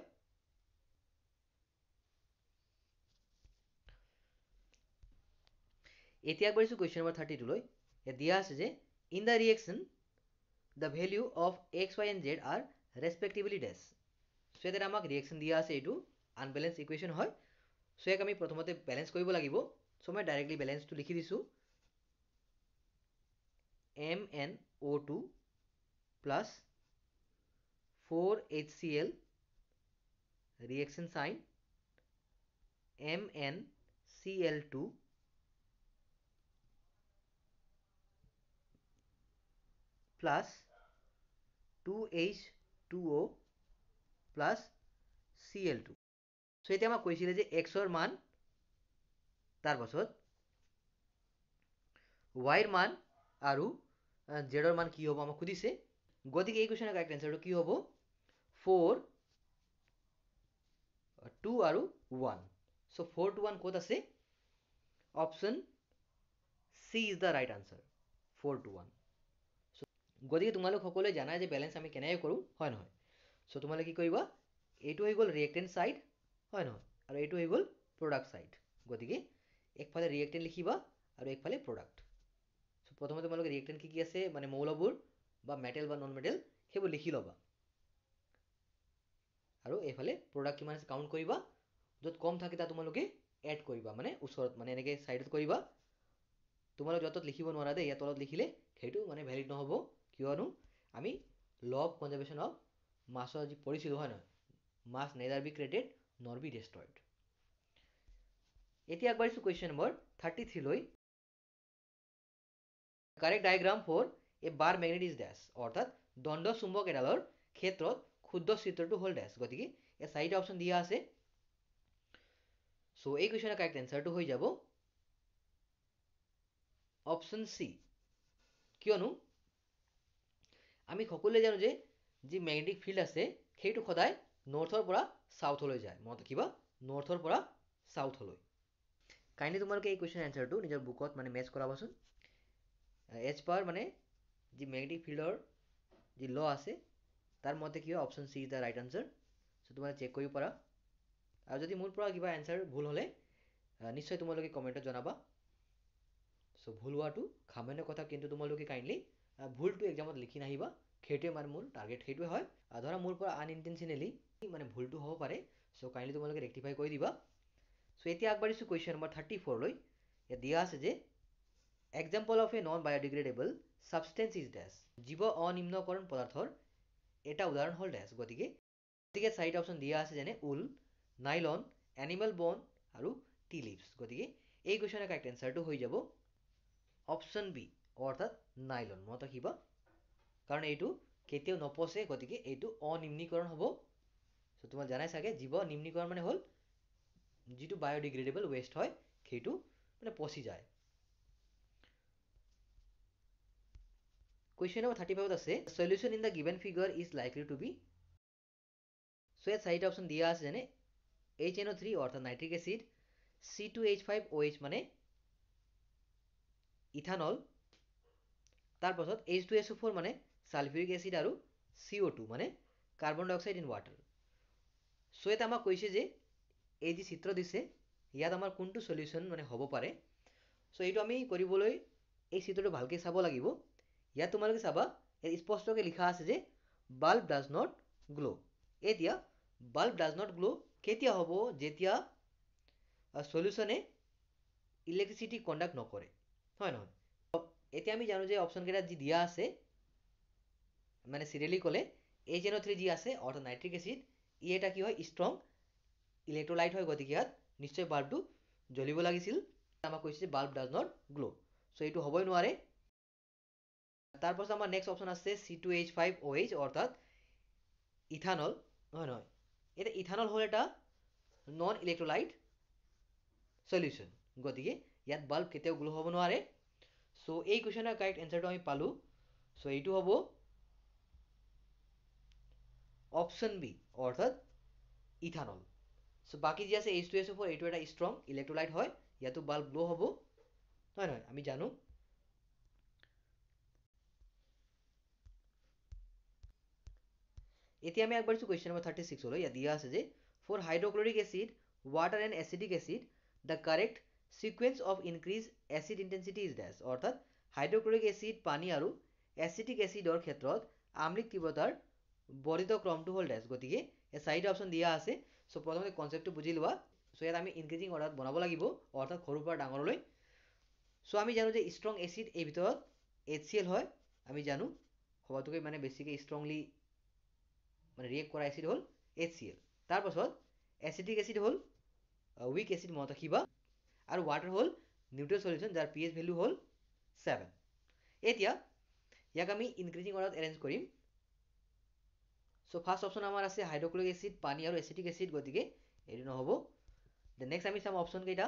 এতিয়া আগবাঢ়িছোঁ কুৱেশ্যন নম্বৰ 32লৈ। ইয়াত দিয়া আছে যে in the reaction the value of X Y and Z are respectively dash. So' ইয়াত আমাক ৰিয়েকশ্যন দিয়া আছে, এইটো আনবেলেঞ্চ ইকুৱেশ্যন হয়। চ' ইয়াক আমি প্ৰথমতে বেলেঞ্চ কৰিব লাগিব। চ' মই ডাইৰেক্টলি বেলেঞ্চটো লিখি দিছোঁ, MnO2 plus 4HCl reaction sign MnCl2 plus 2H2O plus Cl2। চ' এতিয়া আমাক কৈছিলে যে এক্সৰ মান, তাৰপাছত ৱাইৰ মান আৰু জেডৰ মান কি হ'ব আমাক সুধিছে। গতিকে এই কুৱেশ্যনৰ কাৰেক্ট এনচাৰটো কি হ'ব? 4, 2 আৰু 1। চ' 4 to 1 ক'ত আছে? Option C is the right answer, 4 to 1। গতিকে তোমালোক সকলোৱে জানাই যে বেলেঞ্চ আমি কেনেকৈ কৰোঁ, হয় নহয়? চ' তোমালোকে কি কৰিবা? এইটো হৈ গ'ল ৰিয়েক্টেণ্ট ছাইড, হয় নহয়, আৰু এইটো হৈ গ'ল প্ৰডাক্ট ছাইড। গতিকে একফালে ৰিয়েক্টেণ্ট লিখিবা আৰু একফালে প্ৰডাক্ট। চ' প্ৰথমতে তোমালোকে ৰিয়েক্টেণ্ট কি কি আছে, মানে মৌলবোৰ বা মেটেল বা নন মেটেল, সেইবোৰ লিখি ল'বা, আৰু এইফালে প্ৰডাক্ট কিমান আছে কাউণ্ট কৰিবা। য'ত কম থাকে তাত তোমালোকে এড কৰিবা, মানে ওচৰত, মানে এনেকৈ ছাইডত কৰিবা। তোমালোক য'ত লিখিব নোৱাৰা দেই, ইয়াত তলত লিখিলে সেইটো মানে ভেলিড নহ'ব, কিয়নো আমি ল অফ কনজাৰ্ভেশ্যন অফ মাছৰ যি পৰিছিলোঁ হয় নহয়, mass neither be created nor be destroyed. এতিয়া আগবাঢ়িছোঁ কুৱেশ্যন নম্বৰ 33 লৈ। Correct diagram for a bar magnet is dash, অৰ্থাৎ দণ্ড চুম্বক এডালৰ ক্ষেত্ৰত ক্ষুদ্ৰ চিত্ৰটো হ'ল ডেছ। গতিকে এই চাৰিটা অপশ্যন দিয়া আছে। চ' এই কুৱেশ্যনৰ কাৰেক্ট এনচাৰটো হৈ যাব অপশ্যন চি। কিয়নো আমি সকলোৱে জানো যে যি মেগনেটিক ফিল্ড আছে সেইটো সদায় নৰ্থৰ পৰা চাউথলৈ যায়। মনত ৰাখিবা, নৰ্থৰ পৰা চাউথলৈ। কাইণ্ডলি তোমালোকে এই কুৱেশ্যন এনচাৰটো নিজৰ বুকত মানে মেচ কৰাবাচোন। এজ পাৰ মানে যি মেগনেটিক ফিল্ডৰ যি ল আছে তাৰ মতে কি হয় option C is the right answer. So' তোমালোকে চেক কৰিব পাৰা। আৰু যদি মোৰ পৰা কিবা এনচাৰ ভুল হ'লে নিশ্চয় তোমালোকে কমেণ্টত জনাবা। চ' ভুল হোৱাটো সামান্য কথা, কিন্তু তোমালোকে কাইণ্ডলি ভুলটো এক্সামত লিখি নাহিবা। সেইটোৱে মানে মোৰ টাৰ্গেট সেইটোৱে হয়। ধৰা মোৰ পৰা আনইনটেনশ্যনেলি মানে ভুলটো হ'ব পাৰে। চ' কাইণ্ডলি তোমালোকে ৰেক্টিফাই কৰি দিবা। চ' এতিয়া আগবাঢ়িছোঁ কুৱেশ্যন নম্বৰ 34 লৈ। ইয়াত দিয়া আছে যে example of a non biodegradable substance is dash, জীৱ অনিম্নকৰণ পদাৰ্থৰ এটা উদাহৰণ হ'ল ডেছ। গতিকে চাৰিটা অপশ্যন দিয়া আছে, যেনে উল, নাইলন, এনিমেল বন আৰু টি লিভছ। গতিকে এই কুৱেশ্যনৰ কাৰেক্ট এনচাৰটো হৈ যাব অপশ্যন বি, অৰ্থাৎ নাইলন। মনত ৰাখিবা, কাৰণ এইটো কেতিয়াও নপচে, গতিকে এইটো অনিম্নীকৰণ হ'ব। চ' তোমাক জানাই চাগে জীৱ নিম্নীকৰণ মানে হ'ল যিটো বায়'ডিগ্ৰেডেবল ৱেষ্ট হয় সেইটো মানে পচি যায়। কুৱেশ্যন নম্বৰ 35 আছে solution in the given figure is likely to be. So' ইয়াত চাৰিটা অপশ্যন দিয়া আছে, যেনে HNO3 অৰ্থাৎ নাইট্ৰিক এচিড, C2H5OH মানে ইথানল, তাৰপাছত H2SO4 মানে ছালফিউৰিক এচিড আৰু CO2 মানে carbon dioxide in water. So' ইয়াত আমাক কৈছে যে এই যি চিত্ৰ দিছে ইয়াত আমাৰ কোনটো সলিউশ্যন মানে হ'ব পাৰে। চ' এইটো আমি কৰিবলৈ এই চিত্ৰটো ভালকৈ চাব লাগিব। ইয়াত তোমালোকে চাবা ইয়াত স্পষ্টকৈ লিখা আছে যে বাল্ব ডাজ নট গ্ল'। এতিয়া বাল্ব ডাজ নট গ্ল' কেতিয়া হ'ব? যেতিয়া সলিউশ্যনে ইলেক্ট্ৰিচিটি কণ্ডাক্ট নকৰে, হয় নহয়? এতিয়া আমি জানো যে অপশ্যন কেইটাত যি দিয়া আছে মানে চিৰিয়েলি ক'লে HNO3 যি আছে অৰ্থাৎ নাইট্ৰিক এচিড, ই এটা কি হয় ষ্ট্ৰং ইলেক্ট্ৰলাইট হয়। গতিকে ইয়াত নিশ্চয় বাল্বটো জ্বলিব লাগিছিল। আমাক কৈছে যে বাল্ব ডাজ নট গ্ল', চ' এইটো হ'বই নোৱাৰে। তাৰপাছত আমাৰ নেক্সট অপশ্যন আছে C2H5OH অৰ্থাৎ ইথানল, হয় নহয়? এতিয়া ইথানল হ'ল এটা নন ইলেক্ট্ৰলাইট সলিউশ্যন, গতিকে ইয়াত বাল্ব কেতিয়াও গ্ল' হ'ব নোৱাৰে। চ' এই কুৱেশ্যনৰ কাৰেক্ট এনচাৰটো আমি পালোঁ। চ' এইটো হ'ব অপশ্যন বি, অৰ্থাৎ ইথানল। চ' বাকী যি আছে H2SO4 এইটো এটা ষ্ট্ৰং ইলেক্ট্ৰলাইট হয়, ইয়াতো বাল্ব গ্ল' হ'ব, হয় নহয়? আমি জানো। এতিয়া আমি আগবাঢ়িছোঁ কুৱেশ্যন নম্বৰ 36 লৈ। ইয়াত দিয়া আছে যে for hydrochloric acid, water and acidic acid the correct sequence of increase acid intensity is dash, অৰ্থাৎ হাইড্ৰক্লৰিক এচিড পানী আৰু এচিটিক এচিডৰ ক্ষেত্ৰত আম্লিক তীব্ৰতাৰ বৰ্ধিত ক্ৰমটো হ'ল ডেছ। গতিকে এই চাৰিটা অপশ্যন দিয়া আছে। চ' প্ৰথমতে কনচেপ্টটো বুজি লোৱা। চ' ইয়াত আমি ইনক্ৰিজিং অৰ্ডাৰত বনাব লাগিব, অৰ্থাৎ সৰুৰ পৰা ডাঙৰলৈ। চ' আমি জানো যে ষ্ট্ৰং এচিড এই ভিতৰত HCl হয়। আমি জানো সবতকৈ মানে বেছিকৈ ষ্ট্ৰংলি মানে ৰিয়েক্ট কৰা এচিড হ'ল HCl। তাৰপাছত এচিটিক এচিড হ'ল উইক এচিড, মনত ৰাখিবা। আৰু ৱাটাৰ হ'ল নিউট্ৰেল সলিউশ্যন যাৰ pH ভেলু হ'ল 7। এতিয়া ইয়াক আমি ইনক্ৰিজিং অৰ্ডাৰত এৰেঞ্জ কৰিম। চ' ফাৰ্ষ্ট অপশ্যন আমাৰ আছে হাইড্ৰক্লৰিক এচিড, পানী আৰু এচিটিক এচিড, গতিকে এইটো নহ'ব। দেন নেক্সট আমি চাম অপশ্যন কেইটা।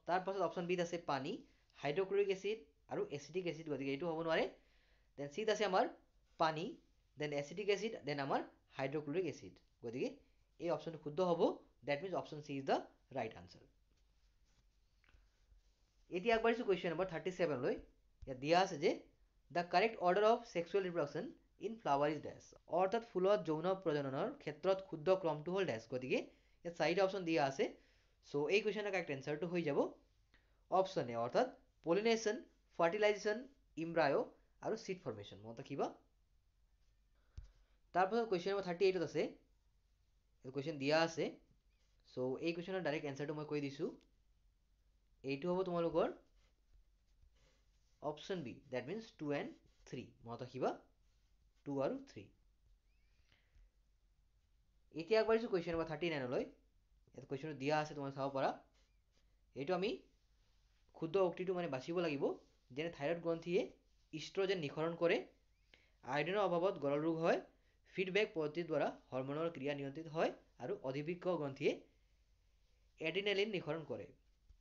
তাৰপাছত অপশ্যন বিত আছে পানী, হাইড্ৰক্লৰিক এচিড আৰু এচিটিক এচিড, গতিকে এইটো হ'ব নোৱাৰে। দেন চিত আছে আমাৰ পানী, দেন এচিটিক এচিড, দেন আমাৰ হাইড্ৰক্লৰিক এচিড, গতিকে এই অপশ্যনটো শুদ্ধ হ'ব। That means option C is the right answer. এতিয়া আগবাঢ়িছোঁ কুৱেশ্যন নম্বৰ 37 লৈ। ইয়াত দিয়া আছে যে the correct order of sexual reproduction in flower is dash, অৰ্থাৎ ফুলত যৌন প্ৰজননৰ ক্ষেত্ৰত শুদ্ধ ক্ৰমটো হ'ল ডেছ। গতিকে ইয়াত চাৰিটা অপশ্যন দিয়া আছে। চ' এই কুৱেশ্যনৰ কাৰেক্ট এনচাৰটো হৈ যাব অপশ্যন এ, অৰ্থাৎ পলিনেশ্যন, ফাৰ্টিলাইজেশ্যন, ইমব্ৰায়ো আৰু চিড ফৰ্মেশ্যন। মনত ৰাখিবা। তাৰপাছত কুৱেশ্যন নম্বৰ 38 আছে। কুৱেশ্যন দিয়া আছে। চ' এই কুৱেশ্যনৰ ডাইৰেক্ট এনচাৰটো মই কৈ দিছোঁ। এইটো হ'ব তোমালোকৰ option B, that means 2 and 3। মনত ৰাখিবা 2 আৰু 3। এতিয়া আগবাঢ়িছোঁ কুৱেশ্যন নম্বৰ 39লৈ। ইয়াত কুৱেশ্যনটো দিয়া আছে, তোমালোকে চাব পাৰা। এইটো আমি ক্ষুদ্ৰ উক্তিটো মানে বাচিব লাগিব। যেনে থাইৰয়ড গ্ৰন্থিয়ে ইষ্ট্ৰজেন নিঃসৰণ কৰে, আয়ডিনৰ অভাৱত গলৰ ৰোগ হয়, ফিডবেক পদ্ধতিৰ দ্বাৰা হৰমনৰ ক্ৰিয়া নিয়ন্ত্ৰিত হয়, আৰু অধিবৃক্ষ গ্ৰন্থিয়ে এডিনেলিন নিঃসৰণ কৰে।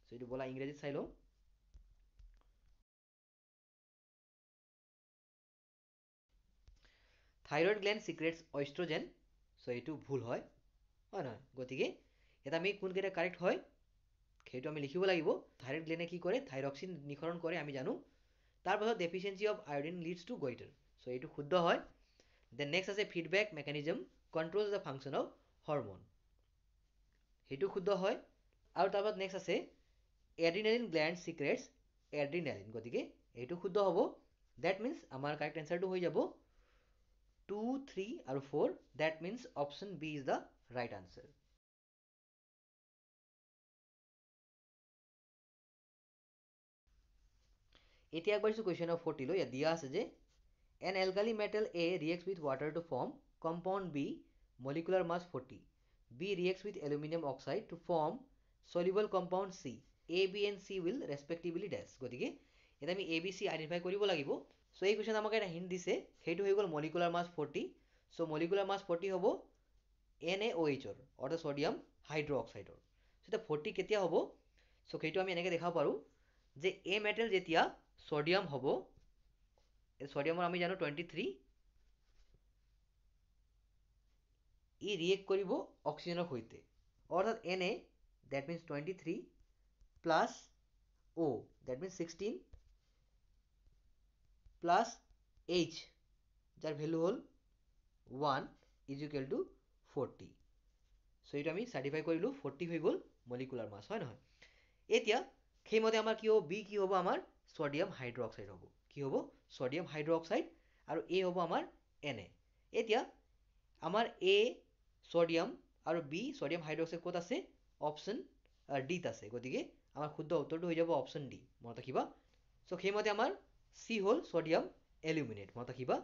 চ' এইটো বলা ইংৰাজীত চাই লওঁ। Thyroid gland secretes oestrogen. So' এইটো ভুল হয়, হয় নহয়? গতিকে ইয়াত আমি কোনকেইটা কাৰেক্ট হয় সেইটো আমি লিখিব লাগিব। থাইৰয়ড গ্লেণ্ডে কি কৰে? থাইৰক্সিন নিঃসৰণ কৰে, আমি জানো। তাৰপাছত deficiency of iodine leads to goitre. So' এইটো শুদ্ধ হয়। দেন নেক্সট আছে feedback mechanism controls the function of hormone. সেইটো শুদ্ধ হয়। আৰু তাৰপাছত নেক্সট আছে এড্ৰিনেলিন গ্লেণ্ড চিক্ৰেটছ এড্ৰিনেলিন। গতিকে এইটো শুদ্ধ হ'ব। ডেট মিনছ আমাৰ কাৰেক্ট এনচাৰটো হৈ যাব 2, 3 আৰু 4. That means option B is the right answer. এতিয়া আগবাঢ়িছোঁ কুৱেশ্যন নম্বৰ 40লৈ। ইয়াত দিয়া আছে যে an alkali metal A reacts with water to form compound B molecular mass 40. B reacts with aluminium oxide to form soluble compound C. A, B and C will respectively dash. গতিকে এতিয়া আমি A, B, C আইডেণ্টিফাই কৰিব লাগিব। চ' এই কুৱেশ্যন আমাক এটা হিণ্ট দিছে, সেইটো হৈ গ'ল মলিকুলাৰ মাছ 40. চ' মলিকুলাৰ মাছ 40 হ'ব NaOHৰ অৰ্থাৎ ছডিয়াম হাইড্ৰ অক্সাইডৰ। চ' এতিয়া 40 কেতিয়া হ'ব? চ' সেইটো আমি এনেকৈ দেখাব পাৰোঁ যে এ মেটেল যেতিয়া ছডিয়াম হ'ব, ছডিয়ামৰ আমি জানো 23, ই ৰিয়েক্ট কৰিব অক্সিজেনৰ সৈতে, অৰ্থাৎ Na that means 23 plus O that means 16 plus H যাৰ ভেলু হ'ল 1 is equal to 40. চ' এইটো আমি চাৰ্টিফাই কৰিলোঁ 40 হৈ গ'ল মলিকুলাৰ মাছ, হয় নহয়? এতিয়া সেইমতে আমাৰ কি হ'ব? বি কি হ'ব? আমাৰ ছডিয়াম হাইড্ৰ অক্সাইড হ'ব। কি হ'ব? Sodium hydroxide. আৰু এ হ'ব আমাৰ Na। এতিয়া আমাৰ এ ছডিয়াম আৰু বি ছডিয়াম হাইড্ৰ অক্সাইড ক'ত আছে? অপশ্যন ডিত আছে। গতিকে আমাৰ শুদ্ধ উত্তৰটো হৈ যাব অপশ্যন ডি। মনত ৰাখিবা। চ' সেইমতে আমাৰ চি হ'ল ছডিয়াম এলুমিনেট। মনত ৰাখিবা,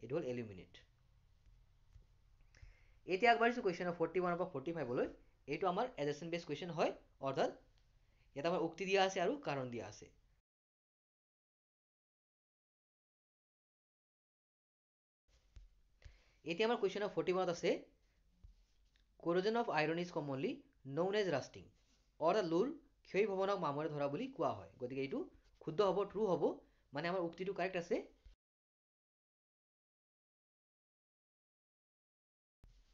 এইটো হ'ল এলুমিনেট। এতিয়া আগবাঢ়িছোঁ কুৱেশ্যন নম্বৰ 41 পৰা 45লৈ। এইটো আমাৰ এডজেচেণ্ট বেছ কুৱেশ্যন হয়, অৰ্থাৎ ইয়াত আমাৰ উক্তি দিয়া আছে আৰু কাৰণ দিয়া আছে। এতিয়া আমাৰ কুৱেশ্যন নম্বৰ 41 আছে corrosion of iron is commonly known as rusting. অৰ্থাৎ লোৰ ক্ষয় ভৱনক মামৰে ধৰা বুলি কোৱা হয়। গতিকে এইটো শুদ্ধ হ'ব, ট্ৰু হ'ব, মানে আমাৰ উক্তিটো কাৰেক্ট আছে।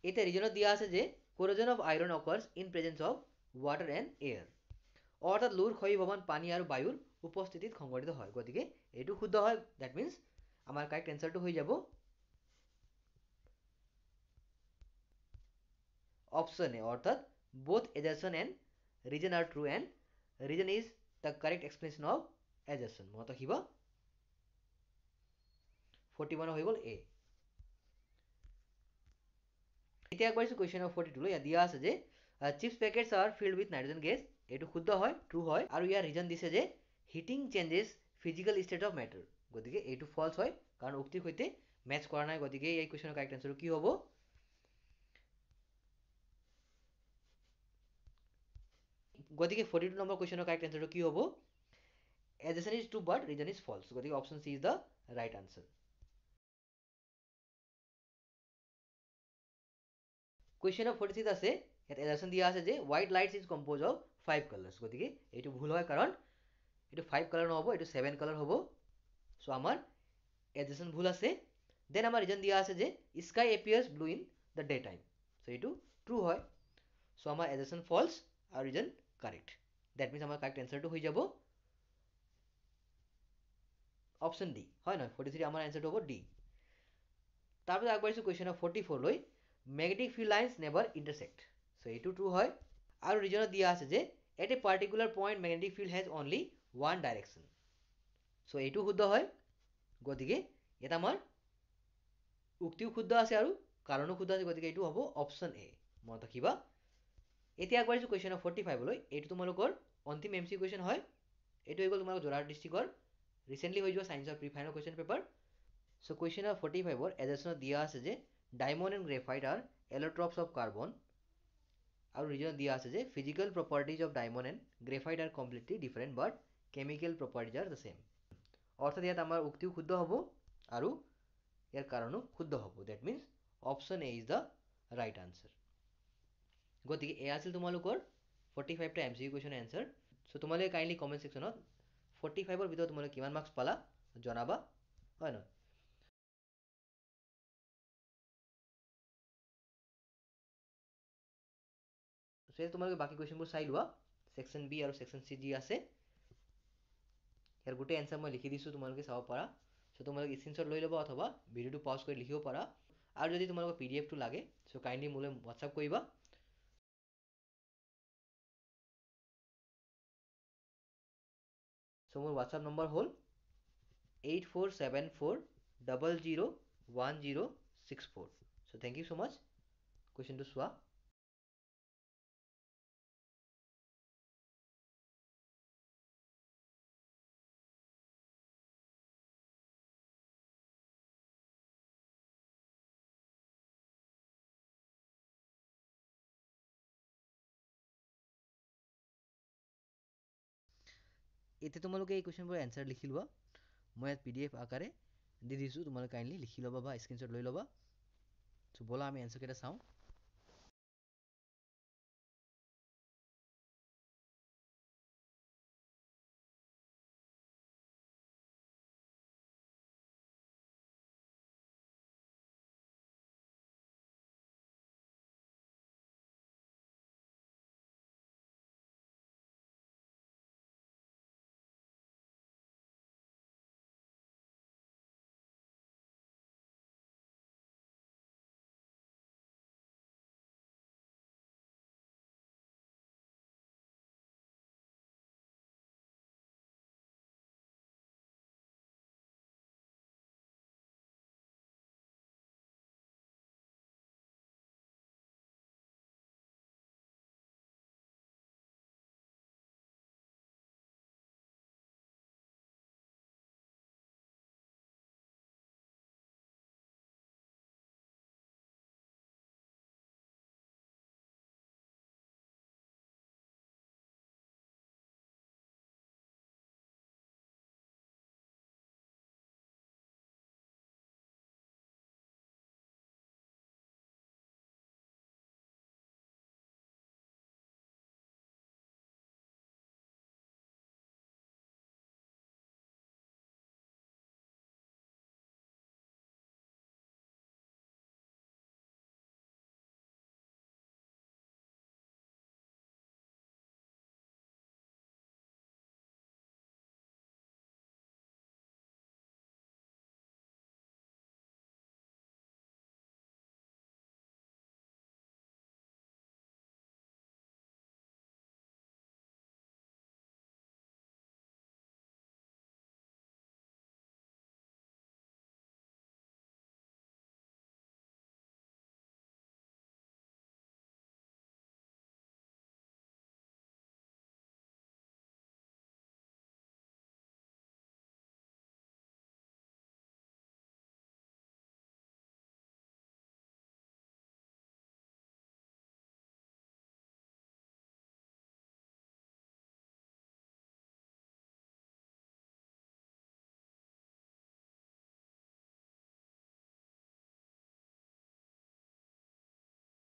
এতিয়া ৰিজনত দিয়া আছে যে corrosion of iron occurs in presence of water and air. অৰ্থাৎ লোৰ ক্ষয় ভৱন পানী আৰু বায়ুৰ উপস্থিতিত সংঘটিত হয়। গতিকে এইটো শুদ্ধ হয়। ডেট মিনছ আমাৰ কাৰেক্ট এনচাৰটো হৈ যাব অপশ্যন এ, অৰ্থাৎ both assertion and reason are true and reason is the correct explanation of assertion. মনত ৰাখিবা 41 হৈ গ'ল এ। এতিয়া আগবাঢ়িছোঁ কুৱেশ্যন নম্বৰ 42লৈ। ইয়াত দিয়া আছে যে chips packets R filled with nitrogen gas. এইটো শুদ্ধ হয়, ট্ৰু হয়। আৰু ইয়াৰ ৰিজন দিছে যে heating changes physical state of matter. গতিকে এইটো ফলছ হয়, কাৰণ উক্তিৰ সৈতে মেটচ কৰা নাই। গতিকে এই কুৱেশ্যনৰ কাৰেক্ট এনচাৰটো কি হ'ব? গতিকে 42 নম্বৰ কুৱেশ্যনৰ কাৰেক্ট এনচাৰটো কি হ'ব? Adjacent is true but reason is false. গতিকে option C is the right answer. Question number 46 আছে, ইয়াত এডাকশ্যন দিয়া আছে যে white lights is compose of 5 colours. গতিকে এইটো ভুল হয়, কাৰণ এইটো 5 কালাৰ নহ'ব, এইটো 7 কালাৰ হ'ব। চ' আমাৰ এডাকশ্যন ভুল আছে। দেন আমাৰ ৰিজন দিয়া আছে যে sky appears blue in the day time. So' এইটো ট্ৰু হয়। চ' আমাৰ এডাকশ্যন ফলছ আৰু ৰিজন কাৰেক্ট। ডেট মিনছ আমাৰ কাৰেক্ট এনচাৰটো হৈ যাব অপশ্যন ডি, হয় নহয়? 43 আমাৰ এনচাৰটো হ'ব ডি। তাৰপিছত আগবাঢ়িছোঁ কুৱেশ্যন নম্বৰ 44লৈ। Magnetic field lines never intersect. So' এইটো ট্ৰু হয়। আৰু ৰিজনত দিয়া আছে যে at a particular point magnetic field has only one direction. So' এইটো শুদ্ধ হয়। গতিকে ইয়াত আমাৰ উক্তিও শুদ্ধ আছে আৰু কাৰণো শুদ্ধ আছে। গতিকে এইটো হ'ব অপশ্যন এ। মনত ৰাখিবা। এতিয়া আগবাঢ়িছোঁ কুৱেশ্যন নম্বৰ 45লৈ। এইটো তোমালোকৰ অন্তিম MC কুৱেশ্যন হয়। এইটো হৈ গ'ল তোমালোকৰ যোৰহাট ডিষ্ট্ৰিক্টৰ ৰিচেণ্টলি হৈ যোৱা ছায়েন্সৰ প্ৰি ফাইনেল কুৱেশ্যন পেপাৰ। চ' কুৱেশ্যন নম্বৰ 45ৰ এডাকশ্যনত দিয়া আছে যে diamond and graphite R allotropes of carbon আৰু ৰিজনত দিয়া আছে যে physical properties of diamond and graphite are completely different but chemical properties are the same. অৰ্থাৎ ইয়াত আমাৰ উক্তিও শুদ্ধ হ'ব আৰু ইয়াৰ কাৰণো শুদ্ধ হ'ব. That means option A is the right answer. গতিকে এয়া আছিল তোমালোকৰ 45টা MCQ কুৱেশ্যন এনচাৰ. চ' তোমালোকে কাইণ্ডলি কমেণ্ট ছেকশ্যনত 45ৰ ভিতৰত তোমালোকে কিমান মাৰ্কছ পালা জনাবা, হয় নহয়? চ' তোমালোকে বাকী কুৱেশ্যনবোৰ চাই লোৱা, ছেকশ্যন বি আৰু ছেকশ্যন চি যি আছে ইয়াৰ গোটেই এনচাৰ মই লিখি দিছোঁ, তোমালোকে চাব পাৰা. চ' তোমালোকে স্ক্ৰীনশ্বট লৈ ল'বা অথবা ভিডিঅ'টো পজ কৰি লিখিব পাৰা. আৰু যদি তোমালোকৰ PDF টো লাগে চ' কাইণ্ডলি মোলৈ হোৱাটছআপ কৰিবা. চ' মোৰ হোৱাটছআপ নম্বৰ হ'ল 8474001064. চ' থেংক ইউ ছ' মাছ কুৱেশ্যনটো চোৱা. এতিয়া তোমালোকে এই কুৱেশ্যনবোৰৰ এনচাৰ লিখি লোৱা. মই ইয়াত PDF আকাৰে দি দিছোঁ, তোমালোকে কাইণ্ডলি লিখি ল'বা বা স্ক্ৰীনশ্বট লৈ ল'বা. চ' ব'লা আমি এনচাৰকেইটা চাওঁ.